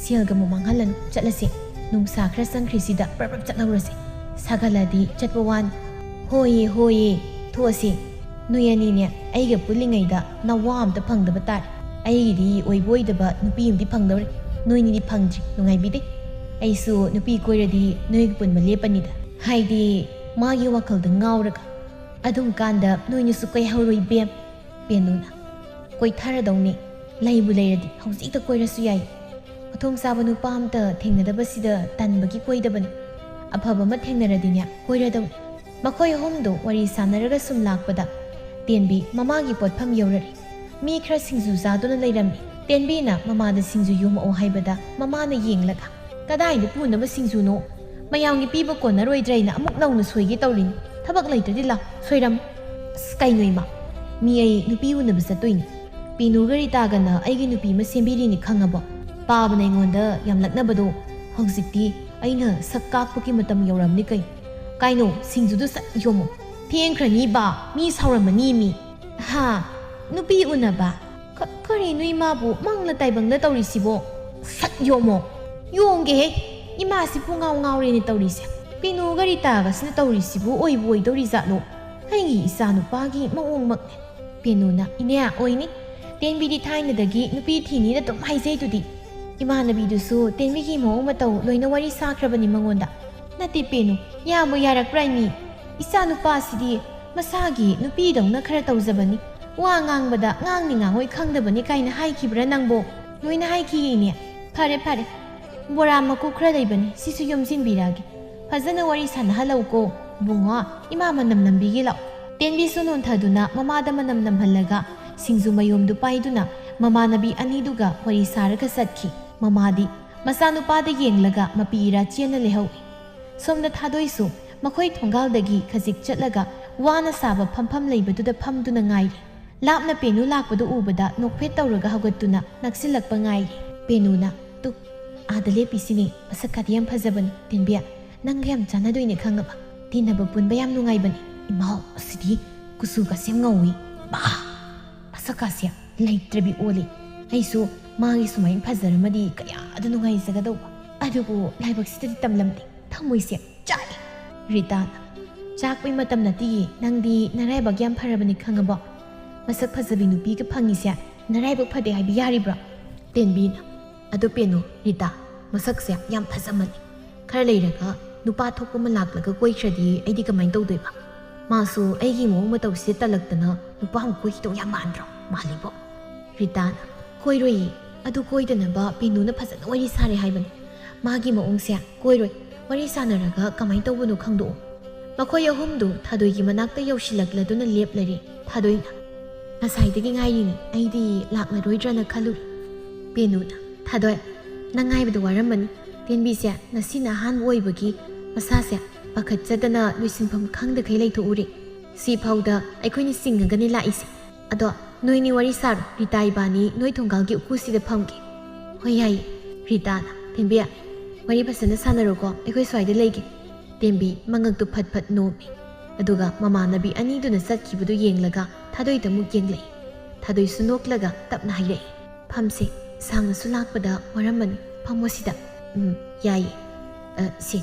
ꯁꯦꯜꯒ ꯃꯥꯡꯍꯜꯂꯅꯨ ꯆꯠꯂꯁꯤ ꯅꯨꯡꯁꯥ ꯈꯔ ꯆꯪꯈ꯭ꯔꯤꯁꯤꯗ ꯄ꯭ꯔꯞ ꯆꯠꯍꯧꯔꯁꯤ ꯁꯥꯒꯠꯂꯗꯤ ꯆꯠꯄ ꯋꯥꯅꯤ ꯍꯣꯏꯌꯦ ꯊꯣꯛꯑꯁꯤ ꯅꯣꯏ ꯑꯅꯤꯅꯦ ꯑꯩꯒ ꯄꯨꯜꯂꯤꯉꯩꯗ ꯅꯋꯥ ꯑꯝꯇ ꯐꯪꯗꯕ ꯇꯥꯔꯦ ꯑꯩꯒꯤꯗꯤ ꯑꯣꯏꯕ ꯑꯣꯏꯗꯕ ꯅꯨꯄꯤ ꯑꯃꯗꯤ ꯐꯪꯗꯧꯔꯦ ꯅꯣꯏꯅꯤꯗꯤ ꯐꯪꯗ꯭ꯔꯤ ꯅꯨꯡꯉꯥꯏꯕꯤꯗꯦ ꯑꯩꯁꯨ ꯅꯨꯄꯤ ꯀꯣꯏꯔꯗꯤ ꯅꯣꯏꯒ ꯄꯨꯟꯕ ꯂꯦꯞꯄꯅꯤꯗ ꯍꯥꯏꯗꯤ ꯃꯥꯒꯤ ꯋꯥꯈꯜꯗ ꯉꯥꯎꯔꯒ ꯑꯗꯨꯝ ꯀꯥꯟꯗ ꯅꯣꯏꯅꯁꯨ ꯀꯣꯏꯍꯧꯔꯣꯏ ꯕꯦꯝ ꯄꯦꯅꯨꯅ ꯀꯣꯏꯊꯔꯗꯧꯅꯤ ꯂꯩꯕꯨ ꯂꯩꯔꯗꯤ ꯍꯧꯖꯤꯛꯇ ꯀꯣꯏꯔꯁꯨ ꯌꯥꯏ ꯃꯊꯣꯡ ꯆꯥꯕ ꯅꯨꯄꯥ ꯑꯝꯇ ꯊꯦꯡꯅꯗꯕꯁꯤꯗ ꯇꯟꯕꯒꯤ ꯀꯣꯏꯗꯕꯅꯤ ꯑꯐꯕ ꯑꯃ ꯊꯦꯡꯅꯔꯗꯤꯅꯦ ꯀꯣꯏꯔꯗꯧꯅꯤ ꯃꯈꯣꯏ ꯑꯍꯨꯝꯗꯣ ꯋꯥꯔꯤ ꯁꯥꯟꯅꯔꯒ ꯁꯨꯝ ꯂꯥꯛꯄꯗ ꯇꯦꯟꯕꯤ ꯃꯃꯥꯒꯤ ꯄꯣꯠꯐꯝ ꯌꯧꯔꯛꯏ ꯃꯤ ꯈꯔ ꯁꯤꯡꯖꯨ ꯆꯥꯗꯨꯅ ꯂꯩꯔꯝꯃꯤ ꯇꯦꯟꯕꯤꯅ ꯃꯃꯥꯗ ꯁꯤꯡꯖꯨ ꯌꯣꯝꯃꯛꯑꯣ ꯍꯥꯏꯕꯗ ꯃꯃꯥꯅ ꯌꯦꯡꯂꯒ ꯀꯗꯥꯏꯗ ꯄꯨꯅꯕ ꯁꯤꯡꯖꯨꯅꯣ ꯃꯌꯥꯝꯒꯤ ꯄꯤꯕ ꯀꯣꯟꯅꯔꯣꯏꯗ꯭ꯔꯩꯅ ꯑꯃꯨꯛ ꯅꯧꯅ ꯁꯣꯏꯒꯦ ꯇꯧꯔꯤꯅꯤ ꯊꯕꯛ ꯂꯩꯇ꯭ꯔꯗꯤ ꯂꯥꯎ ꯁꯣꯏꯔꯝ ꯑꯁ ꯀꯩꯅꯣ ꯏꯃꯥ ꯃꯤ ꯑꯩ ꯅꯨꯄꯤ ꯎꯅꯕ ꯆꯠꯇꯣꯏꯅꯤ ꯄꯤꯅꯨꯒ ꯔꯤꯇꯥꯒꯅ ꯑꯩꯒꯤ ꯅꯨꯄꯤ ꯑꯃ ꯁꯦꯝꯕꯤꯔꯤꯅꯤ ꯈꯪꯉꯕꯣ ꯄꯥꯕꯅ ꯑꯩꯉꯣꯟꯗ ꯌꯥꯝ ꯂꯛꯅꯕꯗꯣ ꯍꯧꯖꯤꯛꯇꯤ ꯑꯩꯅ ꯁꯛ ꯀꯥꯛꯄꯒꯤ ꯃꯇꯝ ꯌꯧꯔꯝꯅꯤ ꯀꯩꯅꯣ ꯁꯤꯡꯖꯨꯗꯨ ꯁꯠ ꯌꯣꯝꯃꯣ ꯊꯦꯡꯈ꯭ꯔꯅꯤ ꯕꯥ ꯃꯤ ꯁꯥꯎꯔꯝꯃꯅꯤ ꯃꯤ ꯍꯥ ꯅꯨꯄꯤ ꯎꯅꯕ ꯀꯔꯤꯅꯣ ꯏꯃꯥꯕꯨ ꯃꯪꯂ ꯇꯥꯏꯕꯪꯂ ꯇꯧꯔꯤꯁꯤꯕꯣ ꯁꯠ ꯌꯣꯝꯃꯣ ꯌꯣꯝꯒꯦꯍꯦ ꯏꯃꯥꯁꯤ ꯄꯨꯡꯉꯥꯎ ꯉꯥꯎꯔꯦꯅꯦ ꯇꯧꯔꯤꯁꯦ ꯄꯤꯅꯨꯒ ꯔꯤꯇꯥꯒꯁꯤꯅ ꯇꯧꯔꯤꯁꯤꯕꯨ ꯑꯣꯏꯕꯨ ꯑꯣꯏꯗꯧꯔꯤ ꯖꯥꯠꯂꯣ ꯑꯩꯒꯤ ꯏꯆꯥꯅꯨꯄꯥꯒꯤ ꯃꯑꯣꯡꯃꯛꯅꯦ ꯄꯦꯅꯨꯅ ꯏꯅꯦ ꯑꯣꯏꯅꯤ ꯇꯦꯟꯕꯤꯗꯤ ꯊꯥꯏꯅꯗꯒꯤ ꯅꯨꯄꯤ ꯊꯤꯅꯤꯅ ꯑꯗꯨꯝ ꯍꯥꯏꯖꯩꯗꯨꯗꯤ ꯏꯃꯥꯟꯅꯕꯤꯗꯨꯁꯨ ꯇꯦꯟꯕꯤꯒꯤ ꯃꯑꯣꯡ ꯃꯇꯧ ꯂꯣꯏꯅ ꯋꯥꯔꯤ ꯁꯥꯈ꯭ꯔꯕꯅꯤ ꯃꯉꯣꯟꯗ ꯅꯠꯇꯦ ꯄꯦꯅꯨ ꯌꯥꯝꯕꯨ ꯌꯥꯔꯛꯄ꯭ꯔꯥ ꯃꯤ ꯏꯆꯥꯅꯨꯄꯥꯁꯤꯗꯤ ꯃꯁꯥꯒꯤ ꯅꯨꯄꯤꯗꯧꯅ ꯈꯔ ꯇꯧꯖꯕꯅꯤ ꯋꯥ ꯉꯥꯡꯕꯗ ꯉꯥꯡꯅꯤ ꯉꯥꯡꯉꯣꯏ ꯈꯪꯗꯕꯅꯤ ꯀꯥꯏꯅ ꯍꯥꯏꯈꯤꯕ꯭ꯔꯥ ꯅꯪꯕꯣ ꯂꯣꯏꯅ ꯍꯥꯏꯈꯤꯌꯦꯅꯦ ꯐꯔꯦ ꯕꯣꯔꯥ ꯃꯀꯨꯞ ꯈꯔ ꯂꯩꯕꯅꯤ ꯁꯤꯁꯨ ꯌꯣꯝꯁꯤꯟꯕꯤꯔꯛꯑꯒꯦ ꯐꯖꯅ ꯋꯥꯔꯤ ꯁꯥꯟꯅꯍꯜꯂꯧꯀꯣ ꯕꯨꯡꯉꯣ ꯏꯃꯥ ꯃꯅꯝ ꯅꯝꯕꯤꯒꯦ ꯂꯥꯎ ꯇꯦꯟꯕꯤꯁꯨ ꯅꯣꯟꯊꯗꯨꯅ ꯃꯃꯥꯗ ꯃꯅꯝ ꯅꯝꯍꯜꯂꯒ ꯁꯤꯡꯖු ꯃꯌꯣꯝꯗꯨ ꯄꯥꯏꯗꯨꯅ ꯃꯃꯥꯟꯅꯕꯤ ꯑꯅꯤꯗꯨꯒ ꯋꯥꯔꯤ ꯁꯥꯔꯒ ꯆꯠꯈꯤ ꯃꯃꯥꯗꯤ ꯃꯆꯥꯅꯨꯄꯥꯗ ꯌꯦꯡꯂꯒ ꯃꯄꯤ ꯏꯔꯥ ꯆꯦꯟꯅ ꯂꯩꯍꯧꯏ ꯁꯣꯝꯗ ꯊꯥꯗꯣꯏꯁꯨ ꯃꯈꯣꯏ ꯊꯣꯡꯒꯥꯜꯗꯒꯤ ꯈꯖꯤꯛ ꯆꯠꯂꯒ ꯋꯥꯅ ꯁꯥꯕ ꯐꯝꯐꯝ ꯂꯩꯕꯗꯨꯗ ꯐꯝꯗꯨꯅ ꯉꯥꯏꯔꯤ ꯂꯥꯞꯅ ꯄꯦꯅꯨ ꯂꯥꯛꯄꯗꯨ ꯎꯕꯗ ꯅꯣꯛꯐꯦꯠ ꯇꯧꯔꯒ ꯍꯧꯒꯠꯇꯨꯅ ꯅꯛꯁꯤꯜꯂꯛꯄ ꯉꯥꯏꯔꯤ ꯄꯦꯅꯨꯅ ꯇꯨ ꯑꯥꯗ ꯂꯦꯞꯄꯤꯁꯤꯅꯦ ꯃꯁꯛꯀꯗꯤ ꯌꯥꯝ ꯐꯖꯕꯅꯤ ꯇꯦꯟꯕꯤꯌꯥ ꯅꯪꯒ ꯌꯥꯝ ꯆꯥꯟꯅꯗꯣꯏꯅꯦ ꯈꯪꯉꯕ ꯇꯤꯟꯅꯕ ꯄꯨꯟꯕ ꯌꯥꯝ ꯅꯨꯡꯉꯥꯏꯕꯅꯤ ꯏꯃꯥꯎ ꯑꯁꯤꯗꯤ ꯀꯨꯆꯨꯒꯁꯦ ꯌꯥꯝ ꯉꯧꯏ ꯕꯥ ꯃꯁꯛꯀꯥꯁꯦ ꯂꯩꯇ꯭ꯔꯕꯤ ꯑꯣꯜꯂꯤ ꯑꯩꯁꯨ ꯃꯥꯒꯤ ꯁꯨꯃꯥꯏꯅ ꯐꯖꯔꯝꯃꯗꯤ ꯀꯌꯥꯗ ꯅꯨꯡꯉꯥꯏꯖꯒꯗꯧꯕ ꯑꯗꯨꯕꯨ ꯂꯥꯏꯕꯛꯁꯤꯗꯗꯤ ꯇꯝꯂꯝꯗꯦ ꯊꯃꯣꯏꯁꯦ ꯆꯥꯛꯏ ꯔꯤꯇꯥꯅ ꯆꯥꯛꯄꯩ ꯃꯇꯝ ꯅꯠꯇꯤꯌꯦ ꯅꯪꯗꯤ ꯅꯔꯥꯏꯕꯛ ꯌꯥꯝ ꯐꯔꯕꯅꯤ ꯈꯪꯉꯕꯣ ꯃꯁꯛ ꯐꯖꯕꯤ ꯅꯨꯄꯤꯒ ꯐꯪꯉꯤꯁꯦ ꯅꯔꯥꯏꯕꯛ ꯐꯗꯦ ꯍꯥꯏꯕ ꯌꯥꯔꯤꯕ꯭ꯔꯣ ꯇꯦꯟꯕꯤꯅ ꯑꯗꯨ ꯄꯦꯅꯨ ꯔꯤꯇꯥ ꯃꯁꯛꯁꯦ ꯌꯥꯝ ꯐꯖꯃꯜꯂꯤ ꯈꯔ ꯂꯩꯔꯒ ꯅꯨꯄꯥ ꯊꯣꯛꯄ ꯑꯃ ꯂꯥꯛꯂꯒ ꯀꯣꯏꯈ꯭ꯔꯗꯤ ꯑꯩꯗꯤ ꯀꯃꯥꯏꯅ ꯇꯧꯗꯣꯏꯕ ꯃꯥꯁꯨ ꯑꯩꯒꯤ ꯃꯑꯣꯡ ꯃꯇꯧꯁꯤꯗ ꯇꯜꯂꯛꯇꯅ ꯅꯨꯄꯥ ꯑꯃ ꯀꯣꯏꯈꯤꯗꯧ ꯌꯥꯝ ꯃꯥꯟꯗ꯭ꯔꯣ ꯃꯥꯜꯂꯤꯕꯣ ꯔꯤꯇꯥꯅ ꯀꯣꯏꯔꯣꯏꯌꯦ ꯑꯗꯨ ꯀꯣꯏꯗꯅꯕ ꯄꯦꯅꯨꯅ ꯐꯖꯅ ꯋꯥꯔꯤ ꯁꯥꯔꯦ ꯍꯥꯏꯕꯅꯤ ꯃꯥꯒꯤ ꯃꯑꯣꯡꯁꯦ ꯀꯣꯏꯔꯣꯏ ꯋꯥꯔꯤ ꯁꯥꯟꯅꯔꯒ ꯀꯃꯥꯏꯅ ꯇꯧꯕꯅꯣ ꯈꯪꯗꯣꯛꯑꯣ ꯃꯈꯣꯏ ꯑꯍꯨꯝꯗꯨ ꯊꯥꯗꯣꯏꯒꯤ ꯃꯅꯥꯛꯇ ꯌꯧꯁꯤꯜꯂꯛꯂꯗꯨꯅ ꯂꯦꯞꯂꯔꯤ ꯊꯥꯗꯣꯏꯅ ꯉꯁꯥꯏꯗꯒꯤ ꯉꯥꯏꯔꯤꯅꯤ ꯑꯩꯗꯤ ꯂꯥꯛꯂꯔꯣꯏꯗ꯭ꯔꯅ ꯈꯜꯂꯨꯔꯤ ꯄꯦꯅꯨꯅ ꯊꯥꯗꯣꯏ ꯅꯪ ꯉꯥꯏꯕꯗ ꯋꯥꯔꯝꯃꯅꯤ ꯇꯦꯟꯕꯤꯁꯦ ꯉꯁꯤꯅ ꯑꯍꯥꯟꯕ ꯑꯣꯏꯕꯒꯤ ꯃꯁꯥꯁꯦ ꯄꯥꯈꯠꯆꯗꯅ ꯂꯣꯏꯁꯤꯟꯐꯝ ꯈꯪꯗꯈꯩ ꯂꯩꯊꯣꯛꯎꯔꯤ ꯁꯤ ꯐꯥꯎꯗ ꯑꯩꯈꯣꯏꯅ ꯆꯤꯡꯉꯒꯅꯤ ꯂꯥꯛꯏꯁꯦ ꯑꯗꯣ ꯅꯣꯏꯅꯤ ꯋꯥꯔꯤ ꯁꯥꯔꯣ ꯔꯤꯇꯥ ꯏꯕꯥꯅꯤ ꯅꯣꯏ ꯊꯣꯡꯒꯥꯜꯒꯤ ꯎꯀꯨꯁꯤꯗ ꯐꯝꯒꯦ ꯍꯣꯏ ꯌꯥꯏꯌꯦ ꯔꯤꯇꯥꯅ ꯇꯦꯟꯕꯤꯌꯥ ꯋꯥꯔꯤ ꯐꯖꯅ ꯁꯥꯟꯅꯔꯣꯀꯣ ꯑꯩꯈꯣꯏ ꯁ꯭ꯋꯥꯏꯗ ꯂꯩꯒꯦ ꯇꯦꯟꯕꯤ ꯃꯉꯛꯇꯨ ꯐꯠ ꯐꯠ ꯅꯣꯝꯃꯤ ꯑꯗꯨꯒ ꯃꯃꯥꯟꯅꯕꯤ ꯑꯅꯤꯗꯨꯅ ꯆꯠꯈꯤꯕꯗꯨ ꯌꯦꯡꯂꯒ ꯊꯥꯗꯣꯏꯗ ꯑꯃꯨꯛ ꯌꯦꯡꯂꯛꯏ ꯊꯥꯗꯣꯏꯁꯨ ꯅꯣꯛꯂꯒ ꯇꯞꯅ ꯍꯥꯏꯔꯛꯏ ꯐꯝꯁꯦ ꯁꯥꯡꯅꯁꯨ ꯂꯥꯛꯄꯗ ꯋꯥꯔꯝꯃꯅꯤ ꯐꯝꯃꯣ ꯁꯤꯗ ꯌꯥꯏꯌꯦ ꯁꯤ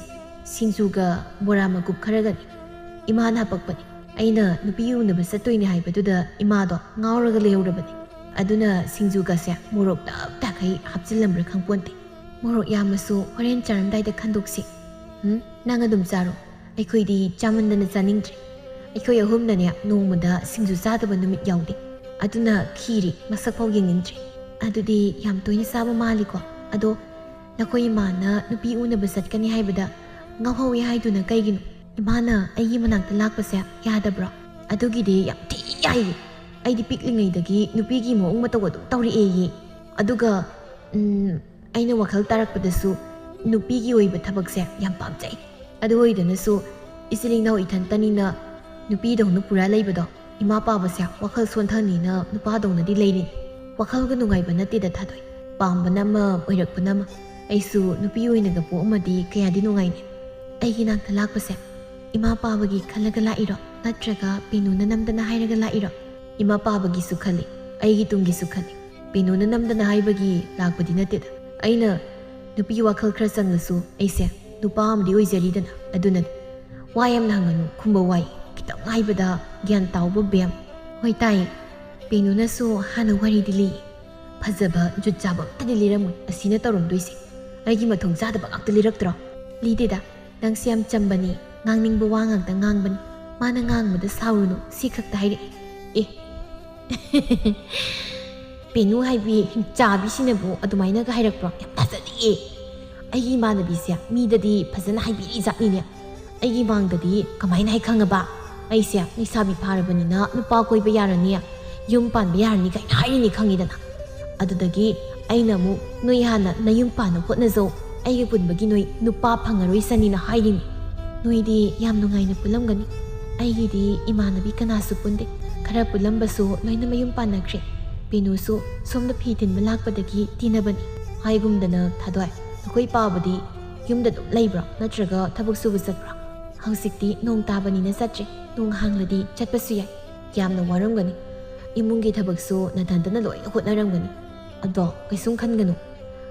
ꯁꯤꯡꯖꯨꯒ ꯕꯣꯔꯥ ꯃꯀꯨꯞ ꯈꯔꯒꯅꯤ ꯏꯃꯥꯅ ꯍꯥꯄꯛꯄꯅꯤ ꯑꯩꯅ ꯅꯨꯄꯤ ꯎꯅꯕ ꯆꯠꯇꯣꯏꯅꯦ ꯍꯥꯏꯕꯗꯨꯗ ꯏꯃꯥꯗꯣ ꯉꯥꯎꯔꯒ ꯂꯩꯍꯧꯔꯕꯅꯤ ꯑꯗꯨꯅ ꯁꯤꯡꯖꯨꯒꯁꯦ ꯃꯣꯔꯣꯛ ꯇꯞ ꯇꯥꯈꯩ ꯍꯥꯞꯆꯤꯜꯂꯝꯕ꯭ꯔꯥ ꯈꯪꯄꯣꯟꯇꯦ ꯃꯣꯔꯣꯛ ꯌꯥꯝꯃꯁꯨ ꯍꯣꯔꯦꯟ ꯆꯥꯔꯝꯗꯥꯏꯗ ꯈꯟꯗꯣꯛꯁꯤ ꯅꯪ ꯑꯗꯨꯝ ꯆꯥꯔꯣ ꯑꯩꯈꯣꯏꯗꯤ ꯆꯥꯃꯟꯗꯅ ꯆꯥꯅꯤꯡꯗ꯭ꯔꯦ ꯑꯩꯈꯣꯏ ꯑꯍꯨꯝꯅꯅꯦ ꯅꯣꯡꯃꯗ ꯁꯤꯡꯖු ꯆꯥꯗꯕ ꯅꯨꯃꯤꯠ ꯌꯥꯎꯗꯦ ꯑꯗꯨꯅ ꯈꯤꯔꯤ ꯃꯁꯛꯐꯥꯎ ꯌꯦꯡꯅꯤꯡꯗ꯭ꯔꯦ ꯑꯗꯨꯗꯤ ꯌꯥꯝ ꯇꯣꯏꯅ ꯆꯥꯕ ꯃꯥꯜꯂꯤꯀꯣ ꯑꯗꯣ ꯅꯈꯣꯏ ꯏꯃꯥꯅ ꯅꯨꯄꯤ ꯎꯅꯕ ꯆꯠꯀꯅꯤ ꯍꯥꯏꯕꯗ ꯉꯥꯎꯍꯧꯋꯦ ꯍꯥꯏꯗꯨꯅ ꯀꯩꯒꯤꯅꯣ ꯏꯃꯥꯅ ꯑꯩꯒꯤ ꯃꯅꯥꯛꯇ ꯂꯥꯛꯄꯁꯦ ꯌꯥꯗꯕ꯭ꯔꯣ ꯑꯗꯨꯒꯤꯗꯤ ꯌꯥꯝ ꯊꯤ ꯌꯥꯏꯌꯦ ꯑꯩꯗꯤ ꯄꯤꯛꯂꯤꯉꯩꯗꯒꯤ ꯅꯨꯄꯤꯒꯤ ꯃꯑꯣꯡ ꯃꯇꯧ ꯑꯗꯨꯝ ꯇꯧꯔꯛꯑꯦꯌꯦ ꯑꯗꯨꯒ ꯑꯩꯅ ꯋꯥꯈꯜ ꯇꯥꯔꯛꯄꯗꯁꯨ ꯅꯨꯄꯤꯒꯤ ꯑꯣꯏꯕ ꯊꯕꯛꯁꯦ ꯌꯥꯝ ꯄꯥꯝꯖꯩ ꯑꯗꯨ ꯑꯣꯏꯗꯅꯁꯨ ꯏꯆꯤꯜ ꯏꯅꯥꯎ ꯏꯊꯟꯇꯅꯤꯅ ꯅꯨꯄꯤꯗꯧꯅ ꯄꯨꯔꯥ ꯂꯩꯕꯗꯣ ꯏꯃꯥ ꯄꯥꯕꯁꯦ ꯋꯥꯈꯜ ꯁꯣꯟꯊꯅꯤꯅ ꯅꯨꯄꯥꯗꯧꯅꯗꯤ ꯂꯩꯔꯤꯅꯤ ꯋꯥꯈꯜꯒ ꯅꯨꯡꯉꯥꯏꯕ ꯅꯠꯇꯦꯗ ꯊꯥꯗꯣꯏ ꯄꯥꯝꯕꯅ ꯑꯃ ꯑꯣꯏꯔꯛꯄꯅ ꯑꯃ ꯑꯩꯁꯨ ꯅꯨꯄꯤ ꯑꯣꯏꯅꯒ ꯄꯣꯛꯑꯝꯃꯗꯤ ꯀꯌꯥꯗꯤ ꯅꯨꯡꯉꯥꯏꯅꯤ ꯑꯩꯒꯤ ꯅꯥꯛꯇ ꯂꯥꯛꯄꯁꯦ ꯏꯃꯥ ꯄꯥꯕꯒꯤ ꯈꯜꯂꯒ ꯂꯥꯛꯏꯔꯣ ꯅꯠꯇ꯭ꯔꯒ ꯄꯦꯅꯨꯅ ꯅꯝꯗꯅ ꯍꯥꯏꯔꯒ ꯂꯥꯛꯏꯔꯣ ꯏꯃꯥ ꯄꯥꯕꯒꯤꯁꯨ ꯈꯜꯂꯤ ꯑꯩꯒꯤ ꯇꯨꯡꯒꯤꯁꯨ ꯈꯜꯂꯤ ꯄꯦꯅꯨꯅ ꯅꯝꯗꯅ ꯍꯥꯏꯕꯒꯤ ꯂꯥꯛꯄꯗꯤ ꯅꯠꯇꯦꯗ ꯑꯩꯅ ꯅꯨꯄꯤ ꯋꯥꯈꯜ ꯈꯔ ꯆꯪꯂꯁꯨ ꯑꯩꯁꯦ ꯅꯨꯄꯥ ꯑꯃꯗꯤ ꯑꯣꯏꯖꯔꯤꯗꯅ ꯑꯗꯨꯅꯅꯤ ꯋꯥ ꯌꯥꯝꯅ ꯍꯪꯒꯅꯨ ꯈꯨꯝꯕ ꯋꯥꯏ ꯈꯤꯇꯪ ꯍꯥꯏꯕꯗ ꯒ꯭ꯌꯥꯟ ꯇꯥꯎꯕ ꯕꯦꯝ ꯍꯣꯏ ꯇꯥꯏꯌꯦ ꯄꯦꯅꯨꯅꯁꯨ ꯍꯥꯟꯅ ꯋꯥꯔꯤꯗꯤ ꯂꯤ ꯐꯖꯕ ꯖꯨꯠ ꯆꯥꯕ ꯑꯝꯇꯗꯤ ꯂꯤꯔꯝꯃꯣꯏ ꯑꯁꯤꯅ ꯇꯧꯔꯝꯗꯣꯏꯁꯦ ꯑꯩꯒꯤ ꯃꯊꯣꯡ ꯆꯥꯗꯕ ꯉꯥꯛꯇ ꯂꯤꯔꯛꯇ꯭ꯔꯣ ꯂꯤꯗꯦꯗ ꯅꯪꯁꯦ ꯌꯥꯝ ꯆꯝꯕꯅꯤ ꯉꯥꯡꯅꯤꯡꯕ ꯋꯥ ꯉꯥꯛꯇ ꯉꯥꯡꯕꯅꯤ ꯃꯥꯅ ꯉꯥꯡꯕꯗ ꯁꯥꯎꯔꯨꯅꯨ ꯁꯤ ꯈꯛꯇ ꯍꯥꯏꯔꯛꯏ ꯄꯦꯅꯨ ꯍꯥꯏꯕꯤ ꯆꯥꯕꯤꯁꯤꯅꯕꯨ ꯑꯗꯨꯃꯥꯏꯅꯒ ꯍꯥꯏꯔꯛꯄ꯭ꯔꯣ? ꯌꯥꯝ ꯊꯥꯖꯗꯤꯌꯦ. ꯑꯩꯒꯤ ꯏꯃꯥꯟꯅꯕꯤꯁꯦ ꯃꯤꯗꯗꯤ ꯐꯖꯅ ꯍꯥꯏꯕꯤꯔꯤ ꯖꯥꯠꯅꯤꯅꯦ. ꯑꯩꯒꯤ ꯃꯥꯡꯗꯗꯤ ꯀꯃꯥꯏꯅ ꯍꯥꯏ ꯈꯪꯉꯕ? ꯑꯩꯁꯦ ꯂꯩꯁꯥꯕꯤ ꯐꯥꯔꯕꯅꯤꯅ ꯅꯨꯄꯥ ꯀꯣꯏꯕ ꯌꯥꯔꯅꯤ, ꯌꯨꯝ ꯄꯥꯟꯕ ꯌꯥꯔꯅꯤ ꯀꯥꯏꯅ ꯍꯥꯏꯔꯤꯅꯤ ꯈꯪꯉꯤꯗꯅ. ꯑꯗꯨꯗꯒꯤ ꯑꯩꯅ ꯑꯃꯨꯛ ꯅꯣꯏ ꯍꯥꯟꯅ ꯅꯌꯨꯝ ꯄꯥꯟꯅ ꯍꯣꯠꯅꯖꯧ, ꯑꯩꯒ ꯄꯨꯟꯕꯒꯤ ꯅꯣꯏ ꯅꯨꯄꯥ ꯐꯪꯉꯔꯣꯏ ꯁꯅꯤꯅ ꯍꯥꯏꯔꯤꯅꯤ. ꯅꯣꯏꯗꯤ ꯌꯥꯝ ꯅꯨꯡꯉꯥꯏꯅ ꯄꯨꯜꯂꯝꯒꯅꯤ. ꯑꯩꯒꯤꯗꯤ ꯏꯃꯥꯟꯅꯕꯤ ꯀꯅꯥꯁꯨ ꯄꯨꯟꯗꯦ. ꯈꯔ ꯄꯨꯜꯂꯝꯕꯁꯨ ꯂꯣꯏꯅ ꯃꯌꯨꯝ ꯄꯥꯟꯅꯈ꯭ꯔꯦ. ꯄꯦꯅꯨꯁꯨ ꯁꯣꯝꯗ ꯐꯤ ꯊꯤꯟꯕ ꯂꯥꯛꯄꯗꯒꯤ ꯇꯤꯟꯅꯕꯅꯤ. ꯍꯥꯏꯒꯨꯝꯗꯅ ꯊꯥꯗꯣꯏ, ꯅꯈꯣꯏ ꯄꯥꯕꯗꯤ ꯌꯨꯝꯗ ꯑꯗꯨꯝ ꯂꯩꯕ꯭ꯔꯣ ꯅꯠꯇ꯭ꯔꯒ ꯊꯕꯛ ꯁꯨꯕ ꯆꯠꯄ꯭ꯔꯣ? ꯍꯧꯖꯤꯛꯇꯤ ꯅꯣꯡ ꯇꯥꯕꯅꯤꯅ ꯆꯠꯇ꯭ꯔꯦ. ꯅꯣꯡ ꯍꯥꯡꯂꯗꯤ ꯆꯠꯄꯁꯨ ꯌꯥꯏ. ꯌꯥꯝꯅ ꯋꯥꯔꯝꯒꯅꯤ. 이문기 타박수 나단단나 로이 호나랑거니. 아도 그이숭 칸가노.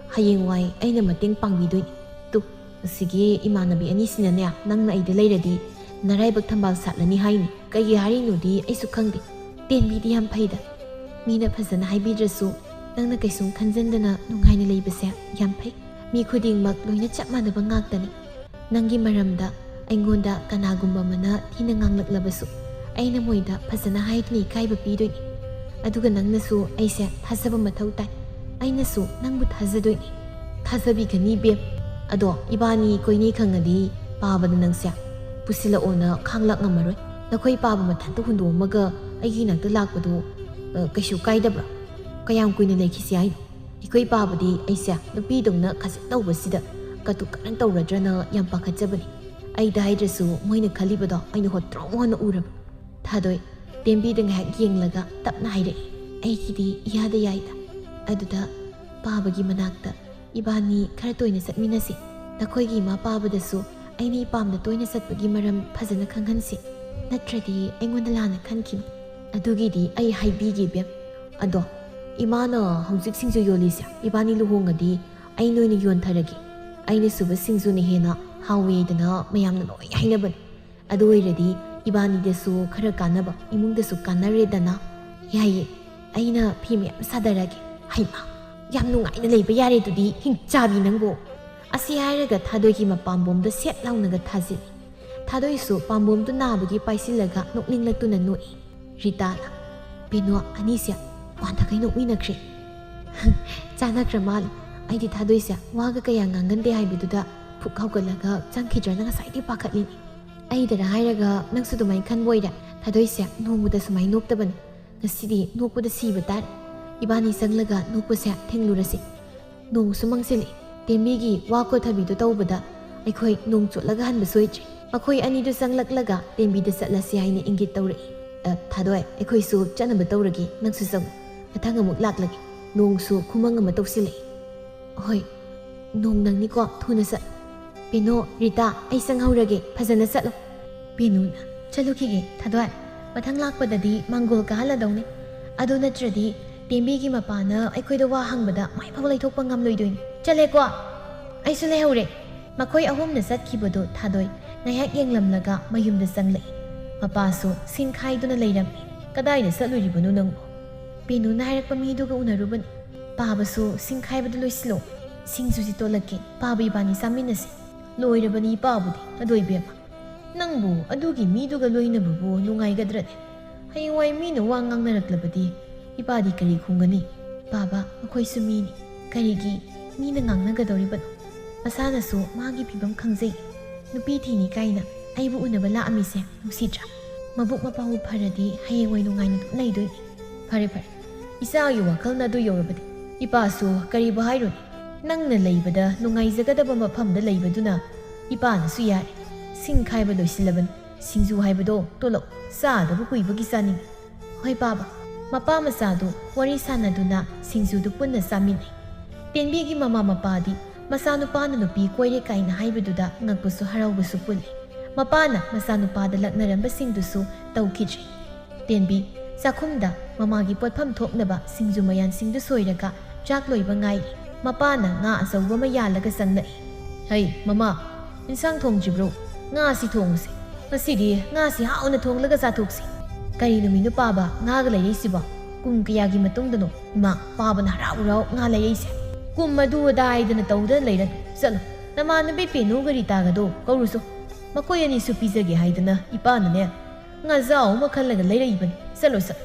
하이eng와이 아이나 마땡 빵비도이. 또 시기 이마나비 아니시나냐 낭나 아이들 레이라디 나라이박 탐박 사라니 하이니. 까이 하리노디 아이수 칸디. 땐비디 한 파이다. 미나 파자나 하이비드라수 낭나 그이숭 칸잔다나 농하이니 레이바세 얌 파이. 미 쿠딩막 로이나 짭마나바 ngakdani. 낭기 마람다 아잉곤다 까나굼바 마나 티나 nganglaklabasu. 아이나 모이다 파자나 하이드니 카이바 비도이니. aduga nangnasu aise thasaba mathau tai ainasu nangbu thajadoini thajabi gani be ado ibani koini khangadi pabada nangsia pusila ona khanglak ngamaroi nakhoi paba mathantu hundo maga aigi nakta lakpadu kaishu kaidabra kayam kuina lekhisi ai ikoi pabadi aise nupi dongna khase tawbasida katu karan tawradrana yam pakhajabani ai daidrasu moina khalibado aina hotro hona urab thadoi ꯇꯦꯝꯕꯤ ꯗ ꯉꯥꯏꯍꯥꯛ ꯌꯦꯡꯂꯒ ꯇꯞꯅ ꯍꯥꯏꯔꯛꯏ ꯑꯩꯒꯤꯗꯤ ꯏꯌꯥꯗ ꯌꯥꯏꯗ ꯑꯗꯨꯗ ꯄꯥꯕꯒꯤ ꯃꯅꯥꯛꯇ ꯏꯕꯥꯅꯤ ꯈꯔ ꯇꯣꯏꯅ ꯆꯠꯃꯤꯟꯅꯁꯤ ꯅꯈꯣꯏꯒꯤ ꯏꯃꯥ ꯄꯥꯕꯗꯁꯨ ꯑꯩꯅ ꯏꯄꯥꯝꯗ ꯇꯣꯏꯅ ꯆꯠꯄꯒꯤ ꯃꯔꯝ ꯐꯖꯅ ꯈꯪꯍꯟꯁꯤ ꯅꯠꯇ꯭ꯔꯗꯤ ꯑꯩꯉꯣꯟꯗ ꯂꯥꯟꯅ ꯈꯟꯈꯤꯅꯤ ꯑꯗꯨꯒꯤꯗꯤ ꯑꯩ ꯍꯥꯏꯕꯤꯒꯦ ꯕꯦꯝ ꯑꯗꯣ ꯏꯃꯥꯅ ꯍꯧꯖꯤꯛ ꯁꯤꯡꯖꯨ ꯌꯣꯜꯂꯤꯁꯦ ꯏꯕꯥꯅꯤ ꯂꯨꯍꯣꯡꯉꯗꯤ ꯑꯩ ꯅꯣꯏꯅ ꯌꯣꯟꯊꯔꯒꯦ ꯑꯩꯅ ꯁꯨꯕ ꯁꯤꯡꯖꯨꯅ ꯍꯦꯟꯅ ꯍꯥꯎꯋꯦꯗꯅ ꯃꯌꯥꯝꯅ ꯂꯣꯏ ꯍꯥꯏꯅꯕꯅꯤ ꯑꯗꯨ ꯑꯣꯏꯔꯗꯤ 이바니데수 khara kanaba imungdesu kanaredana yaye aina phi meyam sadarage haima yam nungaina leiba yare dudi hingchabi nangbo asi hairaga thadoigi mapambomda set launnaga thajili thadoisu pambomdu nabagi paisilaga nokninglatuna noi ritana pino anisia wanda kai nokminakre chanakra mal aidi thadoisia waga kaya ngangande haibiduda phukhaugalaga changkhidrana saidi pakhatlini ꯑꯩꯗꯔ ꯍꯥꯏꯔꯒ ꯅꯪꯁꯨ ꯑꯗꯨꯃꯥꯏꯅ ꯈꯟꯕ ꯑꯣꯏꯔꯦ ꯊꯥꯗꯣꯏꯁꯦ ꯅꯣꯡꯃꯗ ꯁꯨꯃꯥꯏꯅ ꯅꯣꯛꯇꯕꯅꯤ ꯉꯁꯤꯗꯤ ꯅꯣꯛꯄꯗ ꯁꯤꯕ ꯇꯥꯔꯦ ꯏꯕꯥꯅꯤ ꯆꯪꯂꯒ ꯅꯣꯛꯄꯁꯦ ꯊꯦꯡꯂꯨꯔꯁꯤ ꯅꯣꯡꯁꯨ ꯃꯪꯁꯤꯜꯂꯤ ꯇꯦꯝꯕꯤꯒꯤ ꯋꯥ ꯀꯣꯊꯕꯤꯗꯣ ꯇꯧꯕꯗ ꯑꯩꯈꯣꯏ ꯅꯣꯡ ꯆꯣꯠꯂꯒ ꯍꯟꯕ ꯁꯣꯏꯗ꯭ꯔꯦ ꯃꯈꯣꯏ ꯑꯅꯤꯗꯨ ꯆꯪꯂꯛꯂꯒ ꯇꯦꯝꯕꯤꯗ ꯆꯠꯂꯁꯤ ꯍꯥꯏꯅ ꯏꯪꯒꯤꯠ ꯇꯧꯔꯛꯏ ꯊꯥꯗꯣꯏ ꯑꯩꯈꯣꯏꯁꯨ ꯆꯠꯅꯕ ꯇꯧꯔꯒꯦ ꯅꯪꯁꯨ ꯆꯪꯉꯨ ꯃꯊꯪ ꯑꯃꯨꯛ ꯂꯥꯛꯂꯒꯦ ꯅꯣꯡꯁꯨ ꯈꯨꯃꯪ ꯑꯃ ꯇꯧꯁꯤꯜꯂꯛꯏ ꯍꯣꯏ ꯅꯣꯡ ꯅꯪꯅꯤꯀꯣ ꯊꯨꯅ ꯆꯠ ꯄꯦꯅꯣ ꯔꯤꯇꯥ ꯑꯩ ꯆꯪꯍꯧꯔꯒꯦ ꯐꯖꯅ ꯆꯠꯂꯣ ꯄꯦꯅꯨꯅ ꯆꯠꯂꯨꯈꯤꯒꯦ ꯊꯥꯗꯣꯏ ꯃꯊꯪ ꯂꯥꯛꯄꯗꯗꯤ ꯃꯪꯒꯣꯜ ꯀꯥꯍꯜꯂꯗꯧꯅꯤ ꯑꯗꯨ ꯅꯠꯇ꯭ꯔꯗꯤ ꯇꯦꯝꯕꯤꯒꯤ ꯃꯄꯥꯅ ꯑꯩꯈꯣꯏꯗ ꯋꯥ ꯍꯪꯕꯗ ꯃꯥꯏꯐꯥꯎ ꯂꯩꯊꯣꯛꯄ ꯉꯝꯂꯣꯏꯗꯣꯏꯅꯤ ꯆꯠꯂꯦꯀꯣ ꯑꯩꯁꯨ ꯂꯩꯍꯧꯔꯦ ꯃꯈꯣꯏ ꯑꯍꯨꯝꯅ ꯆꯠꯈꯤꯕꯗꯣ ꯊꯥꯗꯣꯏ ꯉꯥꯏꯍꯥꯛ ꯌꯦꯡꯂꯝꯂꯒ ꯃꯌꯨꯝꯗ ꯆꯪꯂꯛꯏ ꯃꯄꯥꯁꯨ ꯁꯤꯡꯈꯥꯏꯗꯨꯅ ꯂꯩꯔꯝꯃꯤ ꯀꯗꯥꯏꯗ ꯆꯠꯂꯨꯔꯤꯕꯅꯣ ꯅꯪꯕꯨ ꯄꯦꯅꯨꯅ ꯍꯥꯏꯔꯛꯄ ꯃꯤꯗꯨꯒ ꯎꯅꯔꯨꯕꯅꯤ ꯄꯥꯕꯁꯨ ꯁꯤꯡꯈꯥꯏꯕꯗ ꯂꯣꯏꯁꯤꯜꯂꯣ ꯁꯤꯡꯖꯨꯁꯤ ꯇꯣꯠꯂꯛꯀꯦ ꯄꯥꯕ ꯏꯕꯥꯅꯤ ꯆꯥꯃꯤꯟꯅꯁꯤ ꯂꯣꯏꯔꯕꯅꯤ ꯄꯥꯕꯨꯗꯤ ꯑꯗꯣꯏꯕꯦꯝꯃ ꯅꯪꯕꯨ ꯑꯗꯨꯒꯤ ꯃꯤꯗꯨꯒ ꯂꯣꯏꯅꯕꯕꯨ ꯅꯨꯡꯉꯥꯏꯒꯗ꯭ꯔꯅꯦ ꯍꯌꯦꯡꯋꯥꯏ ꯃꯤꯅ ꯋꯥ ꯉꯥꯡꯅꯔꯛꯂꯕꯗꯤ ꯏꯄꯥꯗꯤ ꯀꯔꯤ ꯈꯨꯝꯒꯅꯤ ꯄꯥꯕ ꯑꯩꯈꯣꯏꯁꯨ ꯃꯤꯅꯤ ꯀꯔꯤꯒꯤ ꯃꯤꯅ ꯉꯥꯡꯅꯒꯗꯧꯔꯤꯕꯅꯣ ꯃꯁꯥꯅꯁꯨ ꯃꯥꯒꯤ ꯐꯤꯕꯝ ꯈꯪꯖꯩ ꯅꯨꯄꯤ ꯊꯤꯅꯤ ꯀꯥꯏꯅ ꯑꯩꯕꯨ ꯎꯅꯕ ꯂꯥꯛꯑꯝꯃꯤꯁꯦ ꯅꯨꯡꯁꯤꯗ꯭ꯔꯥ ꯃꯕꯨꯛ ꯃꯄꯥꯎ ꯐꯔꯗꯤ ꯍꯌꯦꯡꯋꯥꯏ ꯅꯨꯡꯉꯥꯏꯅ ꯑꯗꯨꯝ ꯂꯩꯗꯣꯏꯅꯤ ꯐꯔꯦ ꯐꯔꯦ ꯏꯆꯥꯒꯤ ꯋꯥꯈꯜꯅ ꯑꯗꯨ ꯌꯧꯔꯕꯗꯤ ꯏꯄꯥꯁꯨ ꯀꯔꯤꯕꯨ ꯍꯥꯏꯔꯨꯅꯤ ꯅꯪꯅ ꯂꯩꯕꯗ ꯅꯨꯡꯉꯥꯏꯖꯒꯗꯕ ꯃꯐꯝꯗ ꯂꯩꯕꯗꯨꯅ ꯏꯄꯥꯅꯁꯨ ꯌꯥꯔꯦ ꯁꯤꯡ ꯈꯥꯏꯕ ꯂꯣꯏꯁꯤꯜꯂꯕꯅꯤ ꯁꯤꯡꯖꯨ ꯍꯥꯏꯕꯗꯣ ꯇꯣꯂꯛ ꯆꯥꯗꯕ ꯀꯨꯏꯕꯒꯤ ꯆꯥꯅꯤꯡꯉꯤ ꯍꯣꯏ ꯄꯥꯕ ꯃꯄꯥ ꯃꯆꯥꯗꯨ ꯋꯥꯔꯤ ꯁꯥꯟꯅꯗꯨꯅ ꯁꯤꯡꯖꯨꯗꯨ ꯄꯨꯟꯅ ꯆꯥꯃꯤꯟꯅꯩ ꯇꯦꯟꯕꯤꯒꯤ ꯃꯃꯥ ꯃꯄꯥꯗꯤ ꯃꯆꯥꯅꯨꯄꯥꯅ ꯅꯨꯄꯤ ꯀꯣꯏꯔꯦ ꯀꯥꯏꯅ ꯍꯥꯏꯕꯗꯨꯗ ꯉꯛꯄꯁꯨ ꯍꯔꯥꯎꯕꯁꯨ ꯄꯨꯜꯂꯤ ꯃꯄꯥꯅ ꯃꯆꯥꯅꯨꯄꯥꯗ ꯂꯛꯅꯔꯝꯕꯁꯤꯡꯗꯨꯁꯨ ꯇꯧꯈꯤꯗ꯭ꯔꯤ ꯇꯦꯟꯕꯤ ꯆꯥꯛꯈꯨꯝꯗ ꯃꯃꯥꯒꯤ ꯄꯣꯠꯐꯝ ꯊꯣꯛꯅꯕ ꯁꯤꯡꯖꯨ ꯃꯌꯥꯟꯁꯤꯡꯗꯨ ꯁꯣꯏꯔꯒ ꯆꯥꯛ ꯂꯣꯏꯕ ꯉꯥꯏꯔꯤ ꯃꯄꯥꯅ ꯉꯥ ꯑꯆꯧꯕ ꯑꯃ ꯌꯥꯜꯂꯒ ꯆꯪꯂꯛꯏ ꯍꯩ ꯃꯃꯥ ꯏꯟꯁꯥꯡ ꯊꯣꯡꯗ꯭ꯔꯤꯕ꯭ꯔꯣ ꯉꯥꯁꯤ ꯊꯣꯡꯉꯨꯁꯤ ꯉꯁꯤꯗꯤ ꯉꯥꯁꯤ ꯍꯥꯎꯅ ꯊꯣꯡꯂꯒ ꯆꯥꯊꯣꯛꯁꯤ ꯀꯔꯤ ꯅꯨꯃꯤꯠꯅꯣ ꯄꯥꯕ ꯉꯥꯒ ꯂꯩꯔꯛꯏꯁꯤꯕꯣ ꯀꯨꯝ ꯀꯌꯥꯒꯤ ꯃꯇꯨꯡꯗꯅꯣ ꯏꯃꯥ ꯄꯥꯕꯅ ꯍꯔꯥꯎ ꯍꯔꯥꯎ ꯉꯥ ꯂꯩꯔꯛꯏꯁꯦ ꯀꯨꯝ ꯑꯗꯨ ꯑꯗꯥꯏꯗꯅ ꯇꯧꯗꯅ ꯂꯩꯔꯅꯨ ꯆꯠꯂꯣ ꯅꯃꯥꯟꯅꯕꯤ ꯄꯦꯅꯨꯒ ꯔꯤꯇꯥꯒꯗꯣ ꯀꯧꯔꯨꯁꯨ ꯃꯈꯣꯏ ꯑꯅꯤꯁꯨ ꯄꯤꯖꯒꯦ ꯍꯥꯏꯗꯅ ꯏꯄꯥꯅꯅꯦ ꯉꯥꯖꯥꯎ ꯑꯃ ꯈꯜꯂꯒ ꯂꯩꯔꯛꯏꯕꯅꯤ ꯆꯠꯂꯣ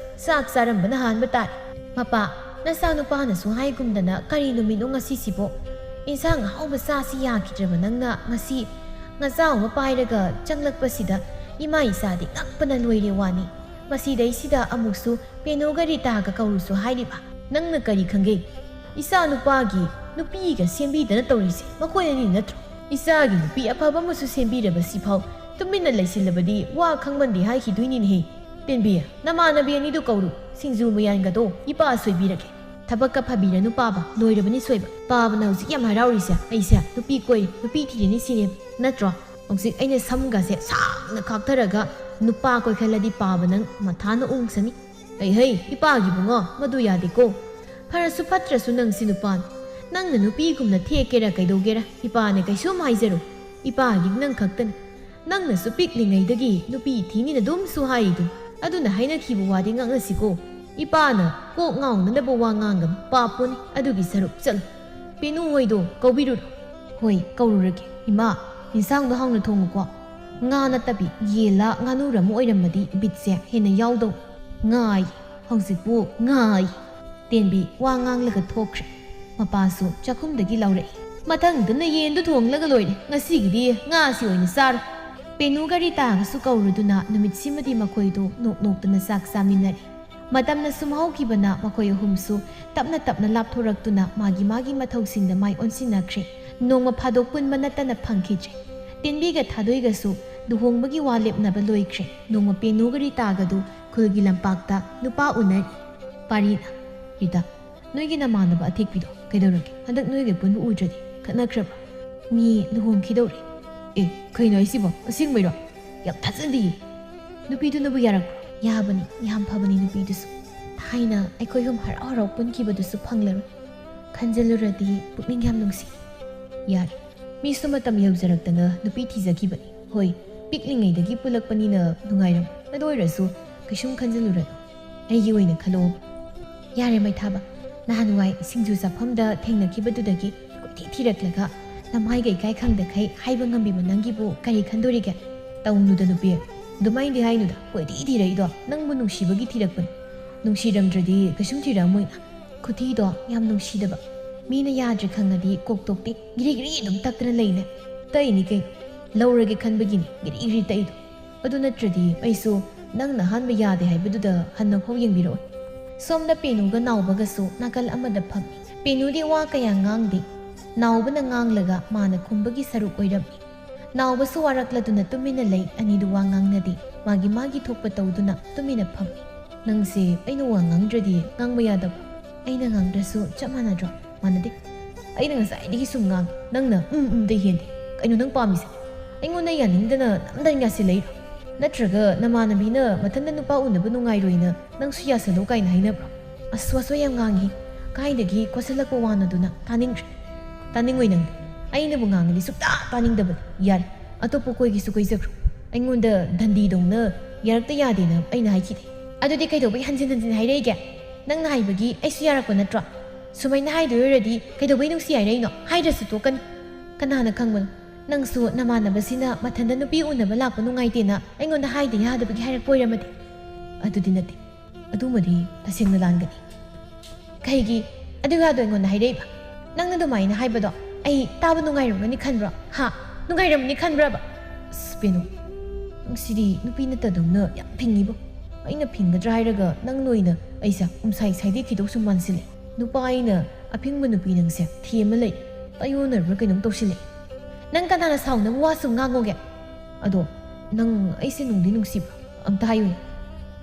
ꯆꯥꯛ ꯆꯥꯔꯝꯕꯅ ꯍꯥꯟꯕ ꯇꯥꯔꯦ ꯃꯄꯥ ꯅꯆꯥꯅꯨꯄꯥꯅꯁꯨ ꯍꯥꯏꯒꯨꯝꯗꯅ ꯀꯔꯤ ꯅꯨꯃꯤꯠꯅꯣ ꯉꯁꯤꯁꯤꯕꯣ ꯏꯟꯁꯥꯡ ꯑꯍꯥꯎꯕ ꯆꯥꯁꯤ ꯌꯥꯈꯤꯗ꯭ꯔꯕ ꯅꯪꯅ ꯉꯁꯤ ꯉꯆꯥ ꯑꯃ ꯄꯥꯏꯔꯒ ꯆꯪꯂꯛꯄꯁꯤꯗ ꯏꯃꯥ ꯏꯆꯥꯗꯤ ꯉꯛꯄꯅ ꯂꯣꯏꯔꯦ ꯋꯥꯅꯤ ꯃꯁꯤꯗꯩꯁꯤꯗ ꯑꯃꯨꯛꯁꯨ ꯄꯦꯅꯨꯒ ꯔꯤꯇꯥꯒ ꯀꯧꯔꯨꯁꯨ ꯍꯥꯏꯔꯤꯕ ꯅꯪꯅ ꯀꯔꯤ ꯈꯪꯒꯦ ꯏꯆꯥ ꯅꯨꯄꯥꯒꯤ ꯅꯨꯄꯤꯒ ꯁꯦꯝꯕꯤꯗꯅ ꯇꯧꯔꯤꯁꯦ ꯃꯈꯣꯏ ꯑꯅꯤ ꯅꯠꯇ꯭ꯔꯣ ꯏꯆꯥꯒꯤ ꯅꯨꯄꯤ ꯑꯐꯕ ꯑꯃꯁꯨ ꯁꯦꯝꯕꯤꯔꯕꯁꯤꯐꯥꯎ ꯇꯨꯃꯤꯟꯅ ꯂꯩꯁꯤꯜꯂꯕꯗꯤ ꯋꯥ ꯈꯪꯃꯟꯗꯦ ꯍꯥꯏꯈꯤꯗꯣꯏꯅꯤꯅꯦꯍꯦ ꯇꯦꯟꯕꯤ ꯅꯃꯥꯟꯅꯕꯤ ꯑꯅꯤꯗꯨ ꯀꯧꯔꯨ ꯁꯤꯡꯖꯨ ꯃꯌꯥꯟꯒꯗꯣ ꯏꯄꯥ ꯁꯣꯏꯕꯤꯔꯒꯦ ꯊꯕꯛꯀ ꯐꯕꯤꯔꯅꯨ ꯄꯥꯕ ꯂꯣꯏꯔꯕꯅꯤ ꯁꯣꯏꯕ ꯄꯥꯕꯅ ꯍꯧꯖꯤꯛ ꯌꯥꯝ ꯍꯔꯥꯎꯔꯤꯁꯦ ꯑꯩꯁꯦ ꯅꯨꯄꯤ ꯀꯣꯏ ꯅꯨꯄꯤ ꯊꯤꯔꯅꯤ ꯁꯤꯅꯦ ꯅꯠꯇ꯭ꯔꯣ ꯍꯧꯖꯤꯛ ꯑꯩꯅ ꯁꯝꯒꯁꯦ ꯁꯥꯡꯅ ꯈꯥꯛꯊꯔꯒ ꯅꯨꯄꯥ ꯀꯣꯏꯈꯠꯂꯗꯤ ꯄꯥꯕ ꯅꯪ ꯃꯊꯥꯅ ꯎꯪꯁꯅꯤ ꯍꯩ ꯏꯄꯥꯒꯤ ꯕꯨꯡꯉꯣ ꯃꯗꯨ ꯌꯥꯗꯦꯀꯣ ꯐꯔꯁꯨ ꯐꯠꯇ꯭ꯔꯁꯨ ꯅꯪꯁꯤ ꯅꯨꯄꯥꯅꯤ ꯅꯪꯅ ꯅꯨꯄꯤꯒꯨꯝꯅ ꯊꯦꯛꯀꯦꯔꯥ ꯀꯩꯗꯧꯒꯦꯔꯥ ꯏꯄꯥꯅ ꯀꯩꯁꯨꯝ ꯍꯥꯏꯖꯔꯣ ꯏꯄꯥꯒꯤ ꯅꯪ ꯈꯛꯇꯅꯤ ꯅꯪꯅꯁꯨ ꯄꯤꯛꯂꯤꯉꯩꯗꯒꯤ ꯅꯨꯄꯤ ꯊꯤꯅꯤꯅ ꯑꯗꯨꯝꯁꯨ ꯍꯥꯏꯔꯤꯗꯨ ꯑꯗꯨꯅ ꯍꯥꯏꯅꯈꯤꯕ ꯋꯥꯗꯤ ꯉꯥꯡꯅꯁꯤꯀꯣ ꯏꯄꯥꯅ ꯀꯣꯛ ꯉꯥꯎꯅꯅꯕ ꯋꯥ ꯉꯥꯡꯒꯅꯨ ꯄꯥꯄꯣꯅꯤ ꯑꯗꯨꯒꯤ ꯁꯔꯨꯛ ꯆꯠꯂꯨ ꯄꯦꯅꯨ ꯍꯣꯏꯗꯣ ꯀꯧꯕꯤꯔꯨꯔꯣ ꯍꯣꯏ ꯀꯧꯔꯨꯔꯒꯦ ꯏꯃꯥ ꯏꯟꯁꯥꯡꯗꯣ ꯍꯥꯎꯅ ꯊꯣꯡꯉꯨꯀꯣ ꯉꯥ ꯅꯠꯇꯕꯤ ꯌꯦꯟꯂ ꯉꯥꯅꯨꯔ ꯑꯃ ꯑꯣꯏꯔꯝꯃꯗꯤ ꯕꯤꯠꯁꯦ ꯍꯦꯟꯅ ꯌꯥꯎꯗꯧ ꯉꯥꯏ ꯍꯧꯖꯤꯛꯄꯨ ꯉꯥꯏ ꯇꯦꯟꯕꯤ ꯋꯥ ꯉꯥꯡꯂꯒ ꯊꯣꯛꯈ꯭ꯔꯦ ꯃꯄꯥꯁꯨ ꯆꯥꯛꯈꯨꯝꯗꯒꯤ ꯂꯧꯔꯛꯏ ꯃꯊꯪꯗꯅ ꯌꯦꯟꯗꯨ ꯊꯣꯡꯂꯒ ꯂꯣꯏꯔꯦ ꯉꯁꯤꯒꯤꯗꯤ ꯉꯥꯁꯤ ꯑꯣꯏꯅ ꯆꯥꯔꯣ ꯄꯦꯅꯨꯒ ꯔꯤꯇꯥꯒꯁꯨ ꯀꯧꯔꯨꯗꯨꯅ ꯅꯨꯃꯤꯠꯁꯤꯃꯗꯤ ꯃꯈꯣꯏꯗꯣ ꯅꯣꯛ ꯅꯣꯛꯇꯨꯅ ꯆꯥꯛ ꯆꯥꯃꯤꯟꯅꯔꯤ ꯃꯇꯝꯅ ꯁꯨꯝ ꯍꯧꯈꯤꯕꯅ ꯃꯈꯣꯏ ꯑꯍꯨꯝꯁꯨ ꯇꯞꯅ ꯇꯞꯅ ꯂꯥꯞꯊꯣꯔꯛꯇꯨꯅ ꯃꯥꯒꯤ ꯃꯊꯧꯁꯤꯡꯗ ꯃꯥꯏ ꯑꯣꯟꯁꯤꯟꯅꯈ꯭ꯔꯦ ꯅꯣꯡꯃ ꯐꯥꯗꯣꯛ ꯄꯨꯟꯕ ꯅꯠꯇꯅ ꯐꯪꯈꯤꯗ꯭ꯔꯦ ꯇꯦꯟꯕꯤꯒ ꯊꯥꯗꯣꯏꯒꯁꯨ ꯂꯨꯍꯣꯡꯕꯒꯤ ꯋꯥ ꯂꯦꯞꯅꯕ ꯂꯣꯏꯈ꯭ꯔꯦ ꯅꯣꯡꯃ ꯄꯦꯅꯨꯒ ꯔꯤꯇꯥꯒꯗꯨ ꯈꯨꯜꯒꯤ ꯂꯝꯄꯥꯛꯇ ꯅꯨꯄꯥ ꯎꯅꯔꯤ ꯄꯥꯔꯤꯅ ꯔꯤꯇꯥ ꯅꯣꯏꯒꯤ ꯅꯃꯥꯟꯅꯕ ꯑꯊꯦꯛꯄꯤꯗꯣ ꯀꯩꯗꯧꯔꯒꯦ ꯍꯟꯗꯛ ꯅꯣꯏꯒ ꯄꯨꯟꯕ ꯎꯗ꯭ꯔꯗꯤ ꯈꯠꯅꯈ꯭ꯔꯕ ꯃꯤ ꯂꯨꯍꯣꯡꯈꯤꯗꯧꯔꯦ ꯀꯩꯅꯣ ꯑꯩꯁꯤꯕꯣ ꯑꯁꯦꯡꯕꯩꯔꯣ ꯌꯥꯝ ꯊꯥꯖꯗꯤꯌꯦ ꯅꯨꯄꯤꯗꯨꯅꯕꯨ ꯌꯥꯔꯛꯄ꯭ꯔꯣ ꯌꯥꯕꯅꯤ ꯌꯥꯝ ꯐꯕꯅꯤ ꯅꯨꯄꯤꯗꯨꯁꯨ ꯊꯥꯏꯅ ꯑꯩꯈꯣꯏ ꯍꯨꯝ ꯍꯔꯥꯎ ꯍꯔꯥꯎ ꯄꯨꯟꯈꯤꯕꯗꯨꯁꯨ ꯐꯪꯂꯔꯣꯏ ꯈꯟꯖꯤꯜꯂꯨꯔꯗꯤ ꯄꯨꯛꯅꯤꯡ ꯌꯥꯝ ꯅꯨꯡꯁꯤ ꯌꯥꯔꯦ ꯃꯤꯁꯨ ꯃꯇꯝ ꯌꯧꯖꯔꯛꯇꯅ ꯅꯨꯄꯤ ꯊꯤꯖꯈꯤꯕꯅꯤ ꯍꯣꯏ ꯄꯤꯛꯂꯤꯉꯩꯗꯒꯤ ꯄꯨꯜꯂꯛꯄꯅꯤꯅ ꯅꯨꯡꯉꯥꯏꯔꯝ ꯑꯗꯨ ꯑꯣꯏꯔꯁꯨ ꯀꯩꯁꯨꯝ ꯈꯟꯖꯤꯜꯂꯨꯔꯅꯨ ꯑꯩꯒꯤ ꯑꯣꯏꯅ ꯈꯜꯂꯛꯑꯣ ꯌꯥꯔꯦ ꯃꯩꯊꯥꯕ ꯅꯍꯥꯟꯋꯥꯏ ꯁꯤꯡꯖꯨ ꯆꯥꯐꯝꯗ ꯊꯦꯡꯅꯈꯤꯕꯗꯨꯗꯒꯤ ꯀꯣꯏꯊꯤ ꯊꯤꯔꯛꯂꯒ ꯂꯝꯍꯥꯏꯒ ꯏꯀꯥꯏ ꯈꯪꯗꯈꯩ ꯍꯥꯏꯕ ꯉꯝꯕꯤꯕ ꯅꯪꯒꯤꯕꯨ ꯀꯔꯤ ꯈꯟꯗꯣꯔꯤꯒꯦ ꯇꯧꯅꯨꯗ ꯅꯨꯄꯤ ꯑꯗꯨꯃꯥꯏꯅꯗꯤ ꯍꯥꯏꯅꯨꯗ ꯀꯣꯏꯊꯤ ꯊꯤꯔꯛꯏꯗꯣ ꯅꯪꯕꯨ ꯅꯨꯡꯁꯤꯕꯒꯤ ꯊꯤꯔꯛꯄꯅꯤ ꯅꯨꯡꯁꯤꯔꯝꯗ꯭ꯔꯗꯤ ꯀꯩꯁꯨꯝ ꯊꯤꯔꯛꯑꯝꯃꯣꯏꯅ ꯈꯨꯊꯤꯗꯣ ꯌꯥꯝ ꯅꯨꯡꯁꯤꯗꯕ ꯃꯤꯅ ꯌꯥꯗ꯭ꯔꯦ ꯈꯪꯉꯗꯤ ꯀꯣꯛꯇꯣꯛꯇꯦ ꯒꯤꯔꯤ ꯒꯤꯔꯤ ꯑꯗꯨꯝ ꯇꯛꯇꯅ ꯂꯩꯅꯦ ꯇꯛꯏꯅꯤ ꯀꯩꯅꯣ ꯂꯧꯔꯒꯦ ꯈꯟꯕꯒꯤꯅꯤ ꯒꯤꯔꯤ ꯒꯤꯔꯤ ꯇꯛꯏꯗꯣ ꯑꯗꯨ ꯅꯠꯇ꯭ꯔꯗꯤ ꯑꯩꯁꯨ ꯅꯪꯅ ꯑꯍꯥꯟꯕ ꯌꯥꯗꯦ ꯍꯥꯏꯕꯗꯨꯗ ꯍꯟꯅꯐꯥꯎ ꯌꯦꯡꯕꯤꯔꯛꯑꯣꯏ ꯁꯣꯝꯗ ꯄꯦꯅꯨꯒ ꯅꯥꯎꯕꯒꯁꯨ ꯅꯥꯀꯜ ꯑꯃꯗ ꯐꯝꯃꯤ ꯄꯦꯅꯨꯗꯤ ꯋꯥ ꯀꯌా ꯉꯥꯡꯗꯦ ꯅꯥꯎꯕꯅ ꯉꯥꯡꯂꯒ ꯃꯥꯅ ꯈꯨꯝꯕꯒꯤ ꯁꯔꯨꯛ ꯑꯣꯏꯔꯝꯃꯤ ꯅꯥꯎꯕꯁꯨ ꯋꯥꯔꯛꯂꯗꯨꯅ ꯇꯨꯃꯤꯟꯅ ꯂꯩ ꯑꯅꯤꯗꯨ ꯋꯥ ꯉꯥꯡꯅꯗꯦ ꯃꯥꯒꯤ ꯊꯣꯛꯄ ꯇꯧꯗꯨꯅ ꯇꯨꯃꯤꯟꯅ ꯐꯝꯃꯤ ꯅꯪꯁꯦ ꯑꯩꯅ ꯋꯥ ꯉꯥꯡꯗ꯭ꯔꯗꯤ ꯉꯥꯡꯕ ꯌꯥꯗꯕ ꯑꯩꯅ ꯉꯥꯡꯗ꯭ꯔꯁꯨ ꯆꯞ ꯃꯥꯟꯅꯗ꯭ꯔꯣ ꯃꯥꯟꯅꯗꯦ ꯑꯩꯅ ꯉꯁꯥꯏꯗꯒꯤ ꯁꯨꯝ ꯉꯥꯡꯉꯤ ꯅꯪꯅ ꯗꯩ ꯍꯦꯟꯗꯦ ꯀꯩꯅꯣ ꯅꯪ ꯄꯥꯝꯃꯤꯁꯦ ꯑꯩꯉꯣꯟꯗ ꯌꯥꯅꯤꯡꯗꯅ ꯅꯝꯗꯅ ꯌꯥꯁꯤꯜꯂꯛꯏꯔꯣ ꯅꯠꯇ꯭ꯔꯒ ꯅꯃꯥꯟꯅꯕꯤꯅ ꯃꯊꯟꯇ ꯅꯨꯄꯥ ꯎꯅꯕ ꯅꯨꯡꯉꯥꯏꯔꯣꯏꯅ ꯅꯪꯁꯨ ꯌꯥꯁꯜꯂꯣ ꯀꯥꯏꯅ ꯍꯥꯏꯅꯕ꯭ꯔꯣ ꯑꯁ ꯋꯥꯁꯣ ꯌꯥꯝ ꯉꯥꯡꯉꯤ ꯀꯥꯏꯗꯒꯤ ꯀꯣꯠꯁꯤꯜꯂꯛꯄ ꯋꯥꯅꯣꯗꯨꯅ ꯇꯥꯅꯤꯡꯗ꯭ꯔꯦ ꯇꯥꯅꯤꯡꯉꯣꯏ ꯅꯪꯗꯤ ꯑꯩꯅꯕꯨ ꯉꯥꯡꯉꯗꯤ ꯁꯨꯛꯇꯥ ꯇꯥꯅꯤꯡꯗꯕꯅꯤ ꯌꯥꯔꯦ ꯑꯇꯣꯞꯄ ꯀꯣꯏꯒꯤꯁꯨ ꯀꯣꯏꯖꯈ꯭ꯔꯣ ꯑꯩꯉꯣꯟꯗ ꯗꯟꯗꯤꯗꯧꯅ ꯌꯥꯔꯛꯇ ꯌꯥꯗꯦꯅ ꯑꯩꯅ ꯍꯥꯏꯈꯤꯗꯦ ꯑꯗꯨꯗꯤ ꯀꯩꯗꯧꯕꯩ ꯍꯟꯖꯤꯟ ꯍꯥꯏꯔꯛꯏꯒꯦ ꯅꯪꯅ ꯍꯥꯏꯕꯒꯤ ꯑꯩꯁꯨ ꯌꯥꯔꯛꯄ ꯅꯠꯇ꯭ꯔꯣ ꯁꯨꯃꯥꯏꯅ ꯍꯥꯏꯗꯣꯏ ꯑꯣꯏꯔꯗꯤ ꯀꯩꯗꯧꯕꯩ ꯅꯨꯡꯁꯤ ꯍꯥꯏꯔꯛꯏꯅꯣ ꯍꯥꯏꯗ꯭ꯔꯁꯨ ꯇꯣꯛꯀꯅꯤ ꯀꯅꯥꯅ ꯈꯪꯕꯅꯣ ꯅꯪꯁꯨ ꯅꯃꯥꯟꯅꯕꯁꯤꯅ ꯃꯊꯟꯇ ꯅꯨꯄꯤ ꯎꯅꯕ ꯂꯥꯛꯄ ꯅꯨꯡꯉꯥꯏꯇꯦꯅ ꯑꯩꯉꯣꯟꯗ ꯍꯥꯏꯗ ꯌꯥꯗꯕꯒꯤ ꯍꯥꯏꯔꯛꯄ ꯑꯣꯏꯔꯝꯃꯗꯤ ꯑꯗꯨꯗꯤ ꯅꯠꯇꯦ ꯑꯗꯨꯃꯗꯤ ꯇꯁꯦꯡꯅ ꯂꯥꯟꯒꯅꯤ ꯀꯩꯒꯤ ꯑꯗꯨꯒꯗꯣ ꯑꯩꯉꯣꯟꯗ ꯍꯥꯏꯔꯛꯏꯕ ꯅꯪꯅ ꯑꯗꯨꯃꯥꯏꯅ ꯍꯥꯏꯕꯗꯣ ꯑꯩ ꯇꯥꯕ ꯅꯨꯡꯉꯥꯏꯔꯝꯒꯅꯤ ꯈꯟꯕ꯭ꯔꯣ ꯅꯨꯡꯉꯥꯏꯔꯝꯒꯅꯤ ꯈꯟꯕ꯭ꯔꯕ ꯑꯁ ꯄꯦꯅꯨ ꯅꯪꯁꯤꯗꯤ ꯅꯨꯄꯤ ꯅꯠꯇꯗꯧꯅ ꯌꯥꯝ ꯐꯤꯡꯉꯤꯕꯣ ꯑꯩꯅ ꯐꯤꯡꯒꯗ꯭ꯔꯥ ꯍꯥꯏꯔꯒ ꯅꯪꯅ ꯑꯣꯏꯅ ꯑꯩꯁꯦ ꯁꯥꯏꯗꯦꯛꯈꯤꯗꯧꯁꯨ ꯃꯥꯟꯁꯤꯜꯂꯦ ꯅꯨꯄꯥ ꯑꯩꯅ ꯑꯐꯤꯡꯕ ꯅꯨꯄꯤ ꯅꯪꯁꯦ ꯊꯤ ꯑꯃ ꯂꯩ ꯇꯥꯏꯌꯣꯟꯅꯔꯕ꯭ꯔꯥ ꯀꯩꯅꯣꯝ ꯇꯧꯁꯤꯜꯂꯦ ꯅꯪ ꯀꯅꯥꯅ ꯁꯥꯎꯅꯕ ꯋꯥꯁꯨ ꯉꯥꯡꯉꯣꯒꯦ ꯑꯗꯣ ꯅꯪ ꯑꯩꯁꯦ ꯅꯨꯡꯗꯤ ꯅꯨꯡꯁꯤꯕ꯭ꯔꯥ ꯑꯝꯇ ꯍꯥꯏꯌꯨꯅꯦ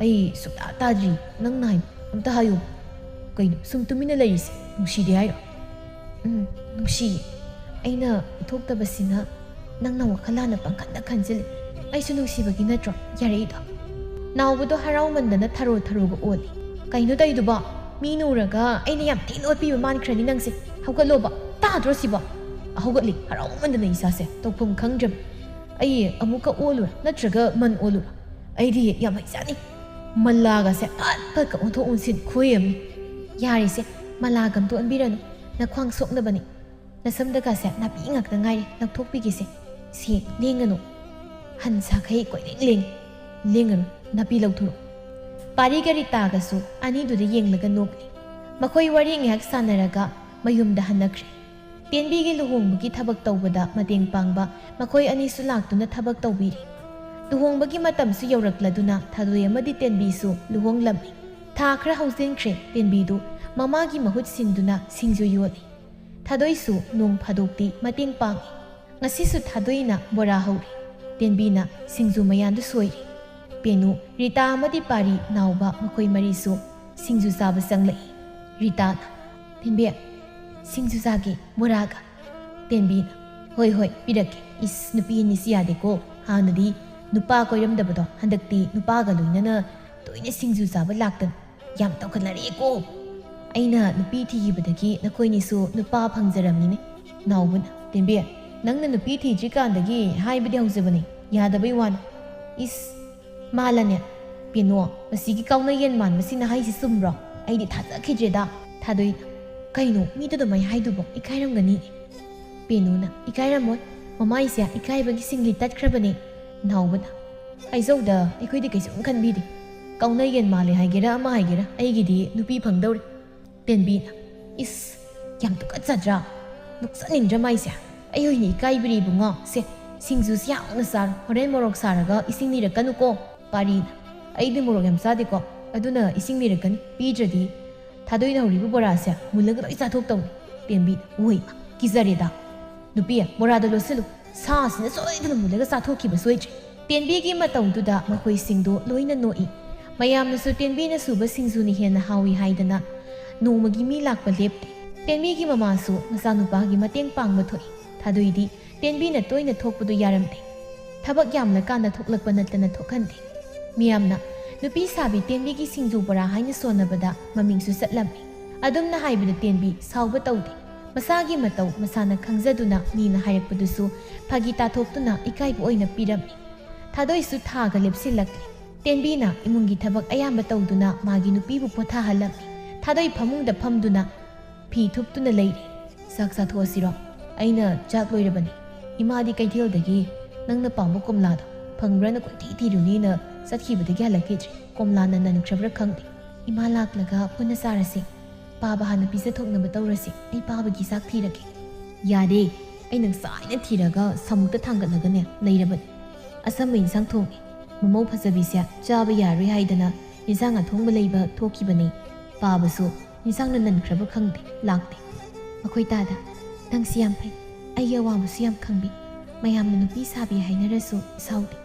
ꯑꯩ ꯁꯨꯛꯇꯥ ꯇꯥꯗ꯭ꯔꯤ ꯅꯪꯅ ꯍꯥꯏꯕ ꯑꯝꯇ ꯍꯥꯏꯌꯨ ꯀꯩꯅꯣ ꯁꯨꯝ ꯇꯨꯃꯤꯟꯅ ꯂꯩꯔꯤꯁꯦ ꯅꯨꯡꯁꯤꯗꯦ ꯍꯥꯏꯔꯣ ꯅꯨꯡꯁꯤꯌꯦ ꯑꯩꯅ ꯎꯠꯊꯣꯛꯇꯕꯁꯤꯅ ꯅꯪꯅ ꯋꯥꯈꯜ ꯂꯥꯟꯅ ꯄꯪꯈꯟꯗ ꯈꯟꯖꯤꯜꯂꯤ ꯑꯩꯁꯨ ꯅꯨꯡꯁꯤꯕꯒꯤ ꯅꯠꯇ꯭ꯔꯣ ꯌꯥꯔꯛꯏꯗꯣ ꯅꯥꯎꯕꯗꯣ ꯍꯔꯥꯎꯃꯟꯗꯅ ꯊꯔꯣꯒ ꯑꯣꯜꯂꯤ ꯀꯩꯅꯣ ꯇꯧꯏꯗꯨꯕꯣ ꯃꯤꯅ ꯎꯔꯒ ꯑꯩꯅ ꯌꯥꯝ ꯊꯤꯅ ꯑꯣꯠꯄꯤꯕ ꯃꯥꯟꯈ꯭ꯔꯅꯤ ꯅꯪꯁꯦ ꯍꯧꯒꯠꯂꯣꯕ ꯇꯥꯗ꯭ꯔꯣ ꯁꯤꯕꯣ ꯍꯧꯒꯠꯂꯤ ꯍꯔꯥꯎꯃꯟꯗꯅ ꯏꯁꯥꯁꯦ ꯇꯧꯐꯝ ꯈꯪꯗ꯭ꯔꯕ ꯑꯩ ꯑꯃꯨꯛꯀ ꯑꯣꯜꯂꯨꯔꯥ ꯅꯠꯇ꯭ꯔꯒ ꯃꯟ ꯑꯣꯜꯂꯨꯔꯥ ꯑꯩꯗꯤ ꯌꯥꯝ ꯍꯩꯖꯅꯤ ꯃꯜꯂꯥꯒꯁꯦ ꯐꯠꯀ ꯑꯣꯟꯊꯣꯛ ꯑꯣꯟꯁꯤꯟ ꯈꯨꯍꯩ ꯌꯥꯔꯤꯁꯦ ꯃꯂꯥꯒ ꯑꯝꯇ ꯑꯣꯟꯕꯤꯔꯅꯨ ꯅꯈ꯭ꯋꯥꯡ ꯁꯣꯛꯅꯕꯅꯤ ꯅꯁꯝꯗꯒꯁꯦ ꯅꯥꯄꯤ ꯉꯥꯛꯇ ꯉꯥꯏꯔꯦ ꯂꯧꯊꯣꯛꯄꯤꯒꯦꯁꯦ ꯁꯤ ꯂꯦꯡꯒꯅꯨ ꯍꯟ ꯁꯥꯈꯩ ꯀꯣꯏꯂꯦꯡ ꯂꯦꯡꯒꯅꯨ ꯅꯥꯄꯤ ꯂꯧꯊꯣꯔꯛꯎ ꯄꯥꯔꯤꯒ ꯔꯤꯇꯥꯒꯁꯨ ꯑꯅꯤꯗꯨꯗ ꯌꯦꯡꯂꯒ ꯅꯣꯛꯂꯤ ꯃꯈꯣꯏ ꯋꯥꯔꯤ ꯉꯥꯏꯍꯥꯛ ꯁꯥꯟꯅꯔꯒ ꯃꯌꯨꯝꯗ ꯍꯟꯅꯈ꯭ꯔꯦ꯫ ꯇꯦꯟꯕꯤꯒꯤ ꯂꯨꯍꯣꯡꯕꯒꯤ ꯊꯕꯛ ꯇꯧꯕꯗ ꯃꯇꯦꯡ ꯄꯥꯡꯕ ꯃꯈꯣꯏ ꯑꯅꯤꯁꯨ ꯂꯥꯛꯇꯨꯅ ꯊꯕꯛ ꯇꯧꯕꯤꯔꯤ꯫ ꯂꯨꯍꯣꯡꯕꯒꯤ ꯃꯇꯝꯁꯨ ꯌꯧꯔꯛꯂꯗꯨꯅ ꯊꯥꯗꯣꯏ ꯑꯃꯗꯤ ꯇꯦꯟꯕꯤꯁꯨ ꯂꯨꯍꯣꯡꯂꯝꯃꯤ꯫ ꯊꯥ ꯈꯔ ꯍꯧꯖꯤꯟꯈ꯭ꯔꯦ ꯇꯦꯟꯕꯤꯗꯨ ꯃꯃꯥꯒꯤ ꯃꯍꯨꯠ ꯁꯤꯟꯗꯨꯅ ꯁꯤꯡꯖꯨ ꯌꯣꯜꯂꯤ꯫ ꯊꯥꯗꯣꯏꯁꯨ ꯅꯣꯡ ꯐꯥꯗꯣꯛꯇꯤ ꯃꯇꯦꯡ ꯄꯥꯡꯏ꯫ ꯉꯁꯤꯁꯨ ꯊꯥꯗꯣꯏꯅ ꯕꯣꯔꯥ ꯍꯧꯔꯤ, ꯇꯦꯟꯕꯤꯅ ꯁꯤꯡꯖꯨ ꯃꯌꯥꯟꯗꯨ ꯁꯣꯏꯔꯤ꯫ ꯄꯦꯅꯨ, ꯔꯤꯇꯥ ꯑꯃꯗꯤ ꯄꯥꯔꯤ ꯅꯥꯎꯕ ꯃꯈꯣꯏ ꯃꯔꯤꯁꯨ ꯁꯤꯡꯖꯨ ꯆꯥꯕ ꯆꯪꯂꯛꯏ꯫ ꯔꯤꯇꯥꯅ, ꯇꯦꯟꯕꯤ ꯁꯤꯡꯖꯨ ꯆꯥꯒꯦ ꯕꯣꯔꯥꯒ꯫ ꯇꯦꯟꯕꯤꯅ, ꯍꯣꯏ ꯍꯣꯏ ꯄꯤꯔꯛꯀꯦ꯫ ꯏꯁ ꯅꯨꯄꯤ ꯑꯅꯤꯁꯤ ꯌꯥꯗꯦꯀꯣ, ꯍꯥꯟꯅꯗꯤ ꯅꯨꯄꯥ ꯀꯣꯏꯔꯝꯗꯕꯗꯣ ꯍꯟꯗꯛꯇꯤ ꯅꯨꯄꯥꯒ ꯂꯣꯏꯅꯅ ꯇꯣꯏꯅ ꯁꯤꯡꯖꯨ ꯆꯥꯕ ꯂꯥꯛꯇꯅ ꯌꯥꯝ ꯇꯧꯈꯠꯅꯔꯛꯑꯦꯀꯣ꯫ ꯑꯩꯅ ꯅꯨꯄꯤ ꯊꯤꯈꯤꯕꯗꯒꯤ ꯅꯈꯣꯏꯅꯤꯁꯨ ꯅꯨꯄꯥ ꯐꯪꯖꯔꯝꯅꯤꯅꯦ꯫ ꯅꯥꯎꯕꯅ, ꯇꯦꯟꯕꯤ ꯅꯪꯅ ꯅꯨꯄꯤ ꯊꯤꯗ꯭ꯔꯤꯀꯥꯟꯗꯒꯤ ꯍꯥꯏꯕꯗꯤ ꯍꯧꯖꯕꯅꯤ, ꯌꯥꯗꯕꯩ ꯋꯥꯅꯤ꯫ ꯏꯁ ꯃꯥꯜꯂꯅꯦ ꯄꯦꯅꯣ, ꯃꯁꯤꯒꯤ ꯀꯥꯎꯅꯌꯦꯟ ꯃꯥꯟꯕꯁꯤꯅ ꯍꯥꯏꯁꯤ ꯆꯨꯝꯕ꯭ꯔꯣ? ꯑꯩꯗꯤ ꯊꯥꯖꯈꯤꯗ꯭ꯔꯦꯗ꯫ ꯊꯥꯗꯣꯏꯅ, ꯀꯩꯅꯣ ꯃꯤꯗꯨ ꯑꯗꯨꯃꯥꯏ ꯍꯥꯏꯗꯨꯕꯣ, ꯏꯀꯥꯏꯔꯝꯒꯅꯤ꯫ ꯄꯦꯅꯨꯅ, ꯏꯀꯥꯏꯔꯝꯃꯣꯏ, ꯃꯃꯥꯏꯁꯦ ꯏꯀꯥꯏꯕꯒꯤ ꯁꯤꯡꯂꯤ ꯇꯠꯈ꯭ꯔꯕꯅꯦ꯫ ꯅꯥꯎꯕꯅ, ꯍꯥꯏꯖꯧꯗ ꯑꯩꯈꯣꯏꯗꯤ ꯀꯩꯁꯨꯝ ꯈꯟꯕꯤꯗꯦ, ꯀꯥꯎꯅꯌꯦꯟ ꯃꯥꯜꯂꯦ ꯍꯥꯏꯒꯦꯔꯥ ꯑꯃ ꯍꯥꯏꯒꯦꯔꯥ ꯑꯩꯒꯤꯗꯤ ꯅꯨꯄꯤ ꯐꯪꯗꯧꯔꯤ꯫ ꯇꯦꯟꯕꯤꯅ, ꯏꯁ ꯌꯥꯝ ꯇꯨꯀꯠꯆꯗ꯭ꯔꯥ, ꯅꯣꯛꯆꯅꯤꯡꯗ꯭ꯔꯥ ꯃꯥꯏꯁꯦ? ꯑꯩ ꯑꯣꯏꯅ ꯏꯀꯥꯏꯕꯤꯔꯤ ꯏꯕꯨꯡꯉꯣ꯫ ꯁꯦ ꯁꯤꯡꯖꯨꯁꯤ ꯌꯥꯝꯅ ꯆꯥꯔꯣ, ꯍꯣꯔꯦꯟ ꯃꯣꯔꯣꯛ ꯁꯥꯔꯒ ꯏꯁꯤꯡ ꯅꯤꯔꯛꯀꯅꯨꯀꯣ꯫ ꯄꯥꯔꯤꯅ, ꯑꯩꯗꯤ ꯃꯣꯔꯣꯛ ꯌꯥꯝ ꯆꯥꯗꯦꯀꯣ, ꯑꯗꯨꯅ ꯏꯁꯤꯡ ꯅꯤꯔꯛꯀꯅꯤ, ꯄꯤꯗ꯭ꯔꯗꯤ ꯊꯥꯗꯣꯏꯅ ꯍꯧꯔꯤꯕ ꯕꯣꯔꯥꯁꯦ ꯃꯨꯜꯂꯒ ꯂꯣꯏ ꯆꯥꯊꯣꯛꯇꯧꯅꯤ꯫ ꯇꯦꯟꯕꯤꯅ, ꯍꯣꯏ ꯀꯤꯖꯔꯦꯗ꯫ ꯅꯨꯄꯤ ꯕꯣꯔꯥꯗꯣ ꯂꯣꯠꯁꯤꯜꯂꯨ, ꯁꯥꯁꯤꯅ ꯁꯣꯏꯗꯅ ꯃꯨꯜꯂꯒ ꯆꯥꯊꯣꯛꯈꯤꯕ ꯁꯣꯏꯗ꯭ꯔꯦ꯫ ꯇꯦꯟꯕꯤꯒꯤ ꯃꯇꯧꯗꯨꯗ ꯃꯈꯣꯏꯁꯤꯡꯗꯨ ꯂꯣꯏꯅ ꯅꯣꯛꯏ꯫ ꯃꯌꯥꯝꯅꯁꯨ ꯇꯦꯟꯕꯤꯅ ꯁꯨꯕ ꯁꯤꯡꯖꯨꯅ ꯍꯦꯟꯅ ꯍꯥꯎꯏ ꯍꯥꯏꯗꯅ ꯅꯣꯡꯃꯒꯤ ꯃꯤ ꯂꯥꯛꯄ ꯂꯦꯞꯇꯦ꯫ ꯇꯦꯟꯕꯤꯒꯤ ꯃꯃꯥꯁꯨ ꯃꯆꯥꯅꯨꯄꯥꯒꯤ ꯃꯇꯦꯡ ꯄꯥꯡꯕ ꯊꯣꯛꯏ꯫ ꯊꯥꯗꯣꯏꯗꯤ ꯇꯦꯟꯕꯤꯅ ꯇꯣꯏꯅ ꯊꯣꯛꯄꯗꯨ ꯌꯥꯔꯝꯗꯦ, ꯊꯕꯛ ꯌꯥꯝꯂꯀꯥꯟꯗ ꯊꯣꯛꯂꯛꯄ ꯅꯠꯇꯅ ꯊꯣꯛꯍꯟꯗꯦ꯫ ꯃꯤꯌꯥꯝꯅ ꯅꯨꯄꯤ ꯁꯥꯕꯤ ꯇꯦꯟꯕꯤꯒꯤ ꯁꯤꯡꯖꯨ ꯕꯣꯔꯥ ꯍꯥꯏꯅ ꯁꯣꯟꯅꯕꯗ ꯃꯃꯤꯡꯁꯨ ꯆꯠꯂꯝꯃꯤ꯫ ꯑꯗꯨꯝꯅ ꯍꯥꯏꯕꯗ ꯇꯦꯟꯕꯤ ꯁꯥꯎꯕ ꯇꯧꯗꯦ꯫ ꯃꯁꯥꯒꯤ ꯃꯇꯧ ꯃꯁꯥꯅ ꯈꯪꯖꯗꯨꯅ ꯃꯤꯅ ꯍꯥꯏꯔꯛꯄꯗꯨꯁꯨ ꯐꯥꯒꯤ ꯇꯥꯊꯣꯛꯇꯨꯅ ꯏꯀꯥꯏꯕ ꯑꯣꯏꯅ ꯄꯤꯔꯝꯃꯤ꯫ ꯊꯥꯗꯣꯏꯁꯨ ꯊꯥꯒ ꯂꯦꯞꯁꯤꯜꯂꯛꯂꯦ꯫ ꯇꯦꯟꯕꯤꯅ ꯏꯃꯨꯡꯒꯤ ꯊꯕꯛ ꯑꯌꯥꯝꯕ ꯇꯧꯗꯨꯅ ꯃꯥꯒꯤ ꯅꯨꯄꯤꯕꯨ ꯄꯣꯊꯥꯍꯜꯂꯝꯃꯤ꯫ ꯊꯥꯗꯣꯏ ꯐꯃꯨꯡꯗ ꯐꯝꯗꯨꯅ ꯐꯤ ꯊꯨꯞꯇꯨꯅ ꯂꯩꯔꯤ꯫ ꯆꯥꯛ ꯆꯥꯊꯣꯛꯑꯁꯤꯔꯣ? ꯑꯩꯅ ꯆꯥꯛ ꯂꯣꯏꯔꯕꯅꯤ꯫ ꯏꯃꯥꯗꯤ ꯀꯩꯊꯦꯜꯗꯒꯤ ꯅꯪꯅ ꯄꯥꯝꯕ ꯀꯣꯝꯂꯥꯗꯣ ꯐꯪꯕ꯭ꯔꯥꯅ ꯀꯣꯏꯊꯤ ꯊꯤꯔꯨꯅꯤꯅ ꯆꯠꯈꯤꯕꯗꯒꯤ ꯍꯜꯂꯛꯈꯤꯗ꯭ꯔꯤ꯫ ꯀꯣꯝꯂꯥꯅ ꯅꯟꯈ꯭ꯔꯕ꯭ꯔꯥ ꯈꯪꯗꯦ꯫ ꯏꯃꯥ ꯂꯥꯛꯂꯒ ꯄꯨꯟꯅ ꯆꯥꯔꯁꯤ, ꯄꯥꯕ ꯍꯥꯟꯅ ꯄꯤꯖꯊꯣꯛꯅꯕ ꯇꯧꯔꯁꯤ, ꯑꯩ ꯄꯥꯕꯒꯤ ꯆꯥꯛ ꯊꯤꯔꯒꯦ꯫ ꯌꯥꯔꯦ, ꯑꯩ ꯉꯁꯥꯏꯅ ꯊꯤꯔꯒ ꯁꯃꯨꯛꯇ ꯊꯥꯡꯒꯠꯂꯒꯅꯦ ꯂꯩꯔꯕꯅꯤ꯫ ꯑꯁꯝꯕ ꯏꯟꯁꯥꯡ ꯊꯣꯡꯉꯤ, ꯃꯃꯧ ꯐꯖꯕꯤꯁꯦ ꯆꯥꯕ ꯌꯥꯔꯣꯏ ꯍꯥꯏꯗꯅ ꯏꯟꯁꯥꯡ ꯑꯊꯣꯡꯕ ꯂꯩꯕ ꯊꯣꯛꯈꯤꯕꯅꯤ꯫ ꯄꯥꯕꯁꯨ ꯏꯟꯁꯥꯡꯅ ꯅꯟꯈ꯭ꯔꯕ ꯈꯪꯗꯦ, ꯂꯥꯛꯇꯦ꯫ ꯑꯩꯈꯣꯏ ꯇꯥꯗ, ꯅꯪꯁꯤ ꯌꯥꯝ ꯐꯩ, ꯑꯩꯒꯤ ꯑꯋꯥꯕꯁꯨ ꯌꯥꯝ ꯈꯪꯕꯤ, ꯃꯌꯥꯝꯅ ꯅꯨꯄꯤ ꯁꯥꯕꯤ ꯍꯥꯏꯅꯔꯁꯨ ꯁꯥꯎꯗꯦ꯫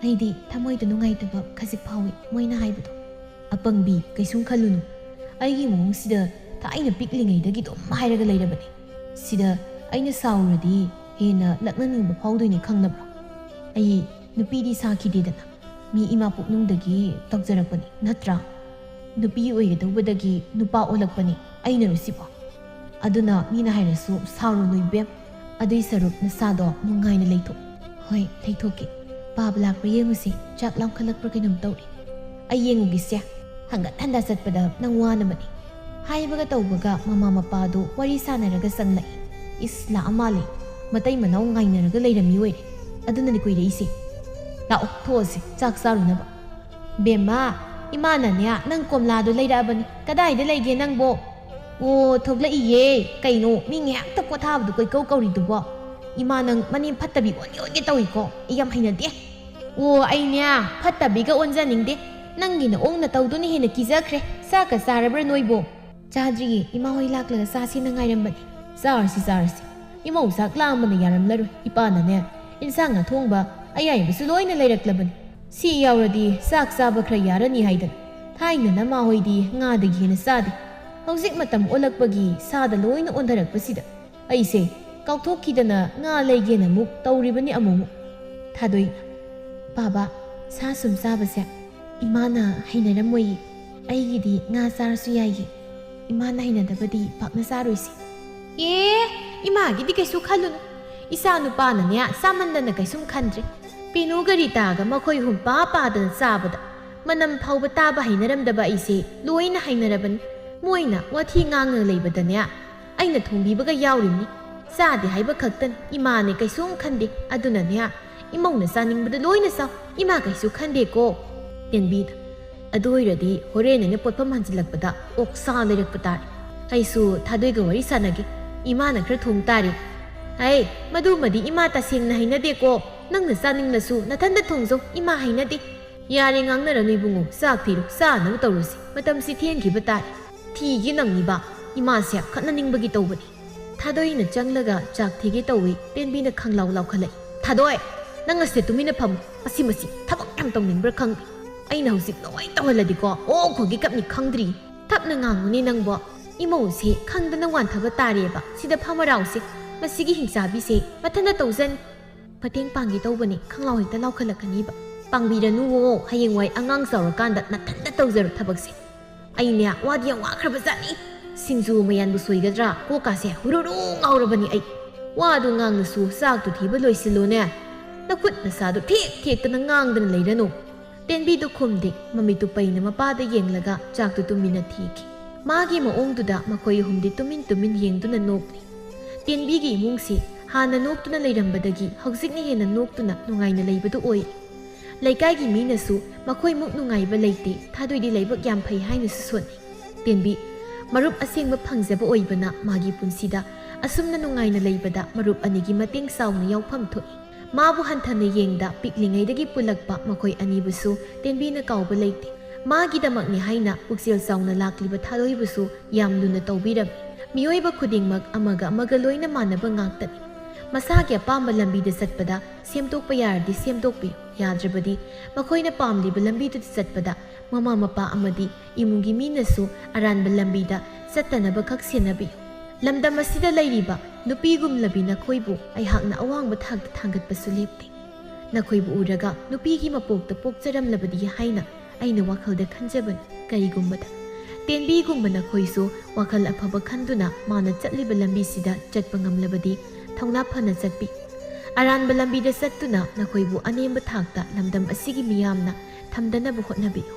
ꯑꯩꯗꯤ ꯊꯃꯣꯏꯗ ꯅꯨꯡꯉꯥꯏꯇꯕ ꯈꯖꯤꯛ ꯐꯥꯎꯏ ꯃꯣꯏꯅ ꯍꯥꯏꯕꯗꯣ꯫ ꯑꯄꯪꯕꯤ, ꯀꯩꯁꯨꯝ ꯈꯜꯂꯨꯅꯨ, ꯑꯩꯒꯤ ꯃꯑꯣꯡꯁꯤꯗ ꯊꯥꯏꯅ ꯄꯤꯛꯂꯤꯉꯩꯗꯒꯤ ꯑꯗꯨꯝ ꯍꯥꯏꯔꯒ ꯂꯩꯔꯕꯅꯤ꯫ ꯁꯤꯗ ꯑꯩꯅ ꯁꯥꯎꯔꯗꯤ ꯍꯦꯟꯅ ꯂꯛꯅꯅꯤꯡꯕ ꯐꯥꯎꯗꯣꯏꯅꯤ ꯈꯪꯅꯕ꯭ꯔꯣ? ꯑꯩ ꯅꯨꯄꯤꯗꯤ ꯁꯥꯈꯤꯗꯦꯗꯅ, ꯃꯤ ꯏꯃꯥ ꯄꯨꯛꯅꯨꯡꯗꯒꯤ ꯇꯧꯖꯔꯛꯄꯅꯤ ꯅꯠꯇ꯭ꯔꯥ? ꯅꯨꯄꯤ ꯑꯣꯏꯒꯗꯧꯕꯗꯒꯤ ꯅꯨꯄꯥ ꯑꯣꯜꯂꯛꯄꯅꯤ ꯑꯩꯅꯔꯣ ꯁꯤꯕꯣ? ꯑꯗꯨꯅ ꯃꯤꯅ ꯍꯥꯏꯔꯁꯨ ꯁꯥꯎꯔꯨꯅꯨ ꯏꯕꯦꯝ, ꯑꯗꯨꯏ ꯁꯔꯨꯛ ꯅꯁꯥꯗꯣ ꯅꯨꯡꯉꯥꯏꯅ ꯂꯩꯊꯣꯛ꯫ ꯍꯣꯏ ꯂꯩꯊꯣꯛꯀꯦ꯫ ꯄꯥꯕ ꯂꯥꯛꯄ꯭ꯔꯥ ꯌꯦꯡꯉꯨꯁꯤ, ꯆꯥꯛ ꯂꯥꯝꯈꯠꯂꯛꯄ꯭ꯔꯥ ꯀꯩꯅꯣꯝ ꯇꯧꯔꯤ꯫ ꯑꯩ ꯌꯦꯡꯉꯨꯒꯤꯁꯦ, ꯍꯪꯒꯠ ꯍꯟꯗꯥ ꯆꯠꯄꯗ ꯅꯪ ꯋꯥꯅꯕꯅꯤ꯫ ꯍꯥꯏꯕꯒ ꯇꯧꯕꯒ ꯃꯃꯥ ꯃꯄꯥꯗꯨ ꯋꯥꯔꯤ ꯁꯥꯟꯅꯔꯒ ꯆꯪꯂꯛꯏ꯫ ꯏꯁ ꯂꯥꯛꯑ ꯃꯥꯜꯂꯦ, ꯃꯇꯩ ꯃꯅꯥꯎ ꯉꯥꯏꯅꯔꯒ ꯂꯩꯔꯝꯃꯤ ꯑꯣꯏꯔꯦ, ꯑꯗꯨꯅꯅꯤ ꯀꯨꯏꯔꯛꯏꯁꯦ꯫ ꯂꯥꯛꯑꯣ ꯊꯣꯛꯑꯁꯤ ꯆꯥꯛ ꯆꯥꯔꯨꯅꯕ꯫ ꯕꯦꯝꯃ, ꯏꯃꯥꯅꯅꯦ ꯅꯪ ꯀꯣꯝꯂꯥꯗꯣ ꯂꯩꯔꯛꯑꯕꯅꯤ, ꯀꯗꯥꯏꯗ ꯂꯩꯒꯦ ꯅꯪꯕꯣ? ꯑꯣ ꯊꯣꯛꯂꯛꯏꯌꯦ, ꯀꯩꯅꯣ ꯃꯤ ꯉꯥꯏꯍꯥꯛꯇ ꯄꯣꯊꯥꯕꯗꯨ ꯀꯣꯏꯀꯧ ꯀꯧꯔꯤꯗꯨꯕꯣ? ꯏꯃꯥ ꯅꯪ ꯃꯅꯦꯝ ꯐꯠꯇꯕꯤ ꯑꯣꯟꯒꯦ ꯑꯣꯟꯒꯦ ꯇꯧꯏꯀꯣ, ꯑꯩ ꯌꯥꯝ ꯍꯩꯅꯗꯦ꯫ ꯑꯣ ꯑꯩꯅꯦ ꯐꯠꯇꯕꯤꯒ ꯑꯣꯟꯖꯅꯤꯡꯗꯦ, ꯅꯪꯒꯤ ꯅꯑꯣꯡ ꯅꯇꯧꯗꯨꯅ ꯍꯦꯟꯅ ꯀꯤꯖꯈ꯭ꯔꯦ꯫ ꯆꯥꯛꯀ ꯆꯥꯔꯕ꯭ꯔꯥ ꯅꯣꯏꯕꯣ? ꯆꯥꯗ꯭ꯔꯤꯌꯦ, ꯏꯃꯥ ꯍꯣꯏ ꯂꯥꯛꯂꯒ ꯆꯥꯁꯦꯅ ꯉꯥꯏꯔꯝꯕꯅꯤ꯫ ꯆꯥꯔꯁꯤ ꯆꯥꯔꯁꯤ, ꯏꯃꯧ ꯆꯥꯛ ꯂꯥꯝꯕꯅ ꯌꯥꯔꯝꯂꯔꯣꯏ꯫ ꯏꯄꯥꯅꯅꯦ ꯏꯟꯁꯥꯡ ꯑꯊꯣꯡꯕ ꯑꯌꯥꯏꯕꯁꯨ ꯂꯣꯏꯅ ꯂꯩꯔꯛꯂꯕꯅꯤ, ꯁꯤ ꯌꯥꯎꯔꯗꯤ ꯆꯥꯛ ꯆꯥꯕ ꯈꯔ ꯌꯥꯔꯅꯤ ꯍꯥꯏꯗꯅ꯫ ꯊꯥꯏꯅ ꯅꯃꯥ ꯍꯣꯏꯗꯤ ꯉꯥꯗꯒꯤ ꯍꯦꯟꯅ ꯆꯥꯗꯦ, ꯍꯧꯖꯤꯛ ꯃꯇꯝ ꯑꯣꯜꯂꯛꯄꯒꯤ ꯁꯥꯗ ꯂꯣꯏꯅ ꯑꯣꯟꯊꯔꯛꯄꯁꯤꯗ ꯑꯩꯁꯦ ꯀꯥꯎꯊꯣꯛꯈꯤꯗꯅ ꯉꯥ ꯂꯩꯒꯦꯅ ꯑꯃꯨꯛ ꯇꯧꯔꯤꯕꯅꯤ ꯑꯃꯨꯛ꯫ ꯊꯥꯗꯣꯏꯅ, ꯄꯥꯕ ꯁꯥ ꯁꯨꯝ ꯆꯥꯕꯁꯦ ꯏꯃꯥꯅ ꯍꯩꯅꯔꯝꯃꯣꯏꯌꯦ, ꯑꯩꯒꯤꯗꯤ ꯉꯥ ꯆꯥꯔꯁꯨ ꯌꯥꯏꯌꯦ, ꯏꯃꯥꯅ ꯍꯩꯅꯗꯕꯗꯤ ꯄꯥꯛꯅ ꯆꯥꯔꯣꯏꯁꯤ꯫ ꯏꯃꯥꯒꯤꯗꯤ ꯀꯩꯁꯨ ꯈꯜꯂꯨꯅꯨ, ꯏꯆꯥ ꯅꯨꯄꯥꯅꯅꯦ ꯆꯥꯃꯟꯗꯅ ꯀꯩꯁꯨꯝ ꯈꯟꯗ꯭ꯔꯦ꯫ ꯄꯦꯅꯨꯒ ꯔꯤꯇꯥꯒ ꯃꯈꯣꯏ ꯍꯨꯝ ꯄꯥꯗꯅ ꯆꯥꯕꯗ ꯃꯅꯝ ꯐꯥꯎꯕ ꯇꯥꯕ ꯍꯩꯅꯔꯝꯗꯕ ꯑꯩꯁꯦ ꯂꯣꯏꯅ ꯍꯩꯅꯔꯕꯅꯤ꯫ ꯃꯣꯏꯅ ꯋꯥꯊꯤ ꯉꯥꯡꯉ ꯂꯩꯕꯗꯅꯦ ꯑꯩꯅ ꯊꯣꯡꯕꯤꯕꯒ ꯌꯥꯎꯔꯤꯕꯅꯤ꯫ ꯆꯥꯗꯦ ꯍꯥꯏꯕ ꯈꯛꯇꯅꯤ, ꯏꯃꯥꯅꯦ ꯀꯩꯁꯨꯝ ꯈꯟꯗꯦ, ꯑꯗꯨꯅꯅꯦ ꯏꯃꯧꯅ ꯆꯥꯅꯤꯡꯕꯗ ꯂꯣꯏꯅ ꯆꯥꯎ, ꯏꯃꯥ ꯀꯩꯁꯨ ꯈꯟꯗꯦꯀꯣ꯫ ꯇꯦꯟꯕꯤꯗ, ꯑꯗꯨ ꯑꯣꯏꯔꯗꯤ ꯍꯣꯔꯦꯟ ꯑꯩꯅ ꯄꯣꯠꯐꯝ ꯍꯟꯖꯤꯜꯂꯛꯄꯗ ꯑꯣꯛꯁꯥ ꯂꯩꯔꯛꯄ ꯇꯥꯔꯦ ꯑꯩꯁꯨ ꯊꯥꯗꯣꯏꯒ ꯋꯥꯔꯤ ꯁꯥꯟꯅꯒꯦ ꯏꯃꯥꯅ ꯈꯔ ꯊꯣꯡ ꯇꯥꯔꯦ ꯑꯩ ꯃꯗꯨꯃꯗꯤ ꯏꯃꯥ ꯇꯁꯦꯡꯅ ꯍꯩꯅꯗꯦꯀꯣ ꯅꯪꯅ ꯆꯥꯅꯤꯡꯂꯁꯨ ꯅꯊꯟꯗ ꯊꯣꯡꯖꯧ ꯏꯃꯥ ꯍꯩꯅꯗꯦ ꯌꯥꯔꯦ ꯉꯥꯡꯅꯔꯅꯨ ꯏꯕꯨꯡꯉꯣ ꯆꯥꯛ ꯊꯤꯔꯣ ꯆꯥꯅꯕ ꯇꯧꯔꯁꯤ ꯃꯇꯝꯁꯤ ꯊꯦꯡꯈꯤꯕ ꯇꯥꯔꯦ ꯊꯤꯒꯦ ꯅꯪꯅꯤꯕ ꯏꯃꯥꯁꯦ ꯈꯠꯅꯅꯤꯡꯕꯒꯤ ꯇꯧꯕꯅꯤ ꯊꯥꯗꯣꯏꯅ ꯆꯪꯂꯒ ꯆꯥꯛ ꯊꯤꯒꯦ ꯇꯧꯏ ꯇꯦꯟꯕꯤꯅ ꯈꯪꯂꯥꯎ ꯂꯥꯎꯈꯠꯂꯛꯏ ꯊꯥꯗꯣꯏ ꯅꯪ ꯑꯁꯦ ꯇꯨꯃꯤꯟꯅ ꯐꯝꯃꯨ ꯃꯁꯤ ꯊꯕꯛ ꯌꯥꯝ ꯇꯧꯅꯤꯡꯕ꯭ꯔꯥ ꯈꯪꯗꯦ ꯑꯩꯅ ꯍꯧꯖꯤꯛ ꯂꯣꯏ ꯇꯧꯍꯜꯂꯗꯤꯀꯣ ꯑꯣ ꯈꯣꯒꯤ ꯀꯞꯅꯤ ꯈꯪꯗ꯭ꯔꯤ ꯇꯞꯅ ꯉꯥꯡꯉꯨꯅꯦ ꯅꯪꯕꯣ ꯏꯃꯧꯁꯦ ꯈꯪꯗꯅ ꯋꯥꯟꯊꯕ ꯇꯥꯔꯦꯕ ꯁꯤꯗ ꯐꯃꯔꯥꯎꯁꯦ ꯃꯁꯤꯒꯤ ꯍꯤꯡꯆꯥꯕꯤꯁꯦ ꯃꯊꯟꯇ ꯇꯧꯖꯅꯤ ꯃꯇꯦꯡ ꯄꯥꯡꯒꯦ ꯇꯧꯕꯅꯤ ꯈꯪꯂꯥꯎ ꯍꯦꯛꯇ ꯂꯥꯎꯈꯠꯂꯛꯀꯅꯤꯕ ꯄꯥꯡꯕꯤꯔꯅꯨꯋꯣ ꯍꯌꯦꯡꯋꯥꯏ ꯑꯉꯥꯡ ꯆꯥꯎꯔꯀꯥꯟꯗ ꯅꯊꯟꯇ ꯇꯧꯖꯔꯣ ꯊꯕꯛꯁꯦ ꯑꯩꯅꯦ ꯋꯥꯗꯤ ꯌꯥꯝ ꯋꯥꯈ꯭ꯔꯕꯖꯥꯠꯅꯤ ꯁꯤꯡꯖꯨ ꯃꯌꯥꯟꯕꯨ ꯁꯣꯏꯒꯗ꯭ꯔꯥ ꯀꯣꯛꯀꯥꯁꯦ ꯍꯨꯔꯨꯔꯨ ꯉꯥꯎꯔꯕꯅꯤ ꯑꯩ ꯋꯥꯗꯨ ꯉꯥꯡꯂꯁꯨ ꯆꯥꯛꯇꯨ ꯊꯤꯕ ꯂꯣꯏꯁꯤꯜꯂꯨꯅꯦ ꯅꯈꯨꯠ ꯅꯁꯥꯗꯨ ꯊꯦꯛꯇꯅ ꯉꯥꯡꯗꯅ ꯂꯩꯔꯅꯨ ꯇꯦꯟꯕꯤꯗꯨ ꯈꯨꯝꯗꯦ ꯃꯃꯤꯠꯇꯨ ꯄꯩꯅ ꯃꯄꯥꯗ ꯌꯦꯡꯂꯒ ꯆꯥꯛꯇꯨ ꯇꯨꯃꯤꯟꯅ ꯊꯤꯈꯤ ꯃꯥꯒꯤ ꯃꯑꯣꯡꯗꯨꯗ ꯃꯈꯣꯏ ꯑꯍꯨꯝꯗꯤ ꯇꯨꯃꯤꯟ ꯌꯦꯡꯗꯨꯅ ꯅꯣꯛꯂꯤ ꯇꯦꯟꯕꯤꯒꯤ ꯏꯃꯨꯡꯁꯤ ꯍꯥꯟꯅ ꯅꯣꯛꯇꯨꯅ ꯂꯩꯔꯝꯕꯗꯒꯤ ꯍꯧꯖꯤꯛꯅ ꯍꯦꯟꯅ ꯅꯣꯛꯇꯨꯅ ꯅꯨꯡꯉꯥꯏꯅ ꯂꯩꯕꯗꯨ ꯑꯣꯏ ꯂꯩꯀꯥꯏꯒꯤ ꯃꯤꯅꯁꯨ ꯃꯈꯣꯏꯃꯨꯛ ꯅꯨꯡꯉꯥꯏꯕ ꯂꯩꯇꯦ ꯊꯥꯗꯣꯏꯗꯤ ꯂꯥꯏꯕꯛ ꯌꯥꯝ ꯐꯩ ꯍꯥꯏꯅꯁꯨ ꯁꯣꯟꯅꯩ ꯇꯦꯟꯕꯤ ꯃꯔꯨꯞ ꯑꯁꯦꯡꯕ ꯐꯪꯖꯕ ꯑꯣꯏꯕꯅ ꯃꯥꯒꯤ ꯄꯨꯟꯁꯤꯗ ꯑꯁꯨꯝꯅ ꯅꯨꯡꯉꯥꯏꯅ ꯂꯩꯕꯗ ꯃꯔꯨꯞ ꯑꯅꯤꯒꯤ ꯃꯇꯦꯡ ꯆꯥꯎꯅ ꯌꯥꯎꯐꯝ ꯊꯣꯛꯏ ꯃꯥꯕꯨ ꯍꯟꯊꯅ ꯌꯦꯡꯗ ꯄꯤꯛꯂꯤꯉꯩꯗꯒꯤ ꯄꯨꯜꯂꯛꯄ ꯃꯈꯣꯏ ꯑꯅꯤꯕꯨꯁꯨ ꯇꯦꯟꯕꯤꯅ ꯀꯥꯎꯕ ꯂꯩꯇꯦ ꯃꯥꯒꯤꯗꯃꯛꯅꯤ ꯍꯥꯏꯅ ꯄꯨꯛꯆꯦꯜ ꯆꯥꯎꯅ ꯂꯥꯛꯂꯤꯕ ꯊꯥꯗꯣꯏꯕꯨꯁꯨ ꯌꯥꯝ ꯂꯨꯅ ꯇꯧꯕꯤꯔꯝꯃꯤ ꯃꯤꯑꯣꯏꯕ ꯈꯨꯗꯤꯡꯃꯛ ꯑꯃꯒ ꯂꯣꯏꯅ ꯃꯥꯟꯅꯕ ꯉꯥꯛꯇꯅꯤ ꯃꯁꯥꯒꯤ ꯑꯄꯥꯝꯕ ꯂꯝꯕꯤꯗ ꯆꯠꯄꯗ ꯁꯦꯝꯗꯣꯛꯄ ꯌꯥꯔꯗꯤ ꯁꯦꯝꯗꯣꯛꯄꯤꯌꯨ ꯌꯥꯗ꯭ꯔꯕꯗꯤ ꯃꯈꯣꯏꯅ ꯄꯥꯝꯂꯤꯕ ꯂꯝꯕꯤꯗꯨꯗ ꯆꯠꯄꯗ ꯃꯃꯥ ꯃꯄꯥ ꯑꯃꯗꯤ ꯏꯃꯨꯡꯒꯤ ꯃꯤꯅꯁꯨ ꯑꯔꯥꯟꯕ ꯂꯝꯕꯤꯗ ꯆꯠꯇꯅꯕ ꯈꯛ ꯁꯦꯟꯅꯕꯤꯌꯨ ꯂꯝꯗꯝ ꯑꯁꯤꯗ ꯂꯩꯔꯤꯕ ꯅꯨꯄꯤꯒꯨꯝꯂꯕꯤ ꯅꯈꯣꯏꯕꯨ ꯑꯩꯍꯥꯛꯅ ꯑꯋꯥꯡꯕ ꯊꯥꯛꯇ ꯊꯥꯡꯒꯠꯄꯁꯨ ꯂꯦꯞꯇꯦ ꯅꯈꯣꯏꯕꯨ ꯎꯔꯒ ꯅꯨꯄꯤꯒꯤ ꯃꯄꯣꯛꯇ ꯄꯣꯛꯆꯔꯝꯂꯕꯗꯤ ꯍꯥꯏꯅ ꯑꯩꯅ ꯋꯥꯈꯜꯗ ꯈꯟꯖꯕꯅꯤ ꯀꯔꯤꯒꯨꯝꯕꯗ ꯇꯦꯟꯕꯤꯒꯨꯝꯕ ꯅꯈꯣꯏꯁꯨ ꯋꯥꯈꯜ ꯑꯐꯕ ꯈꯟꯗꯨꯅ ꯃꯥꯅ ꯆꯠꯂꯤꯕ ꯂꯝꯕꯤꯁꯤꯗ ꯆꯠꯄ ꯉꯝꯂꯕꯗꯤ ꯊꯧꯅꯥ ꯐꯅ ꯆꯠꯄꯤ ꯑꯔꯥꯟꯕ ꯂꯝꯕꯤꯗ ꯆꯠꯇꯨꯅ ꯅꯈꯣꯏꯕꯨ ꯑꯅꯦꯝꯕ ꯊꯥꯛꯇ ꯂꯝꯗꯝ ꯑꯁꯤꯒꯤ ꯃꯤꯌꯥꯝꯅ ꯊꯝꯗꯅꯕ ꯍꯣꯠꯅꯕꯤꯌꯨ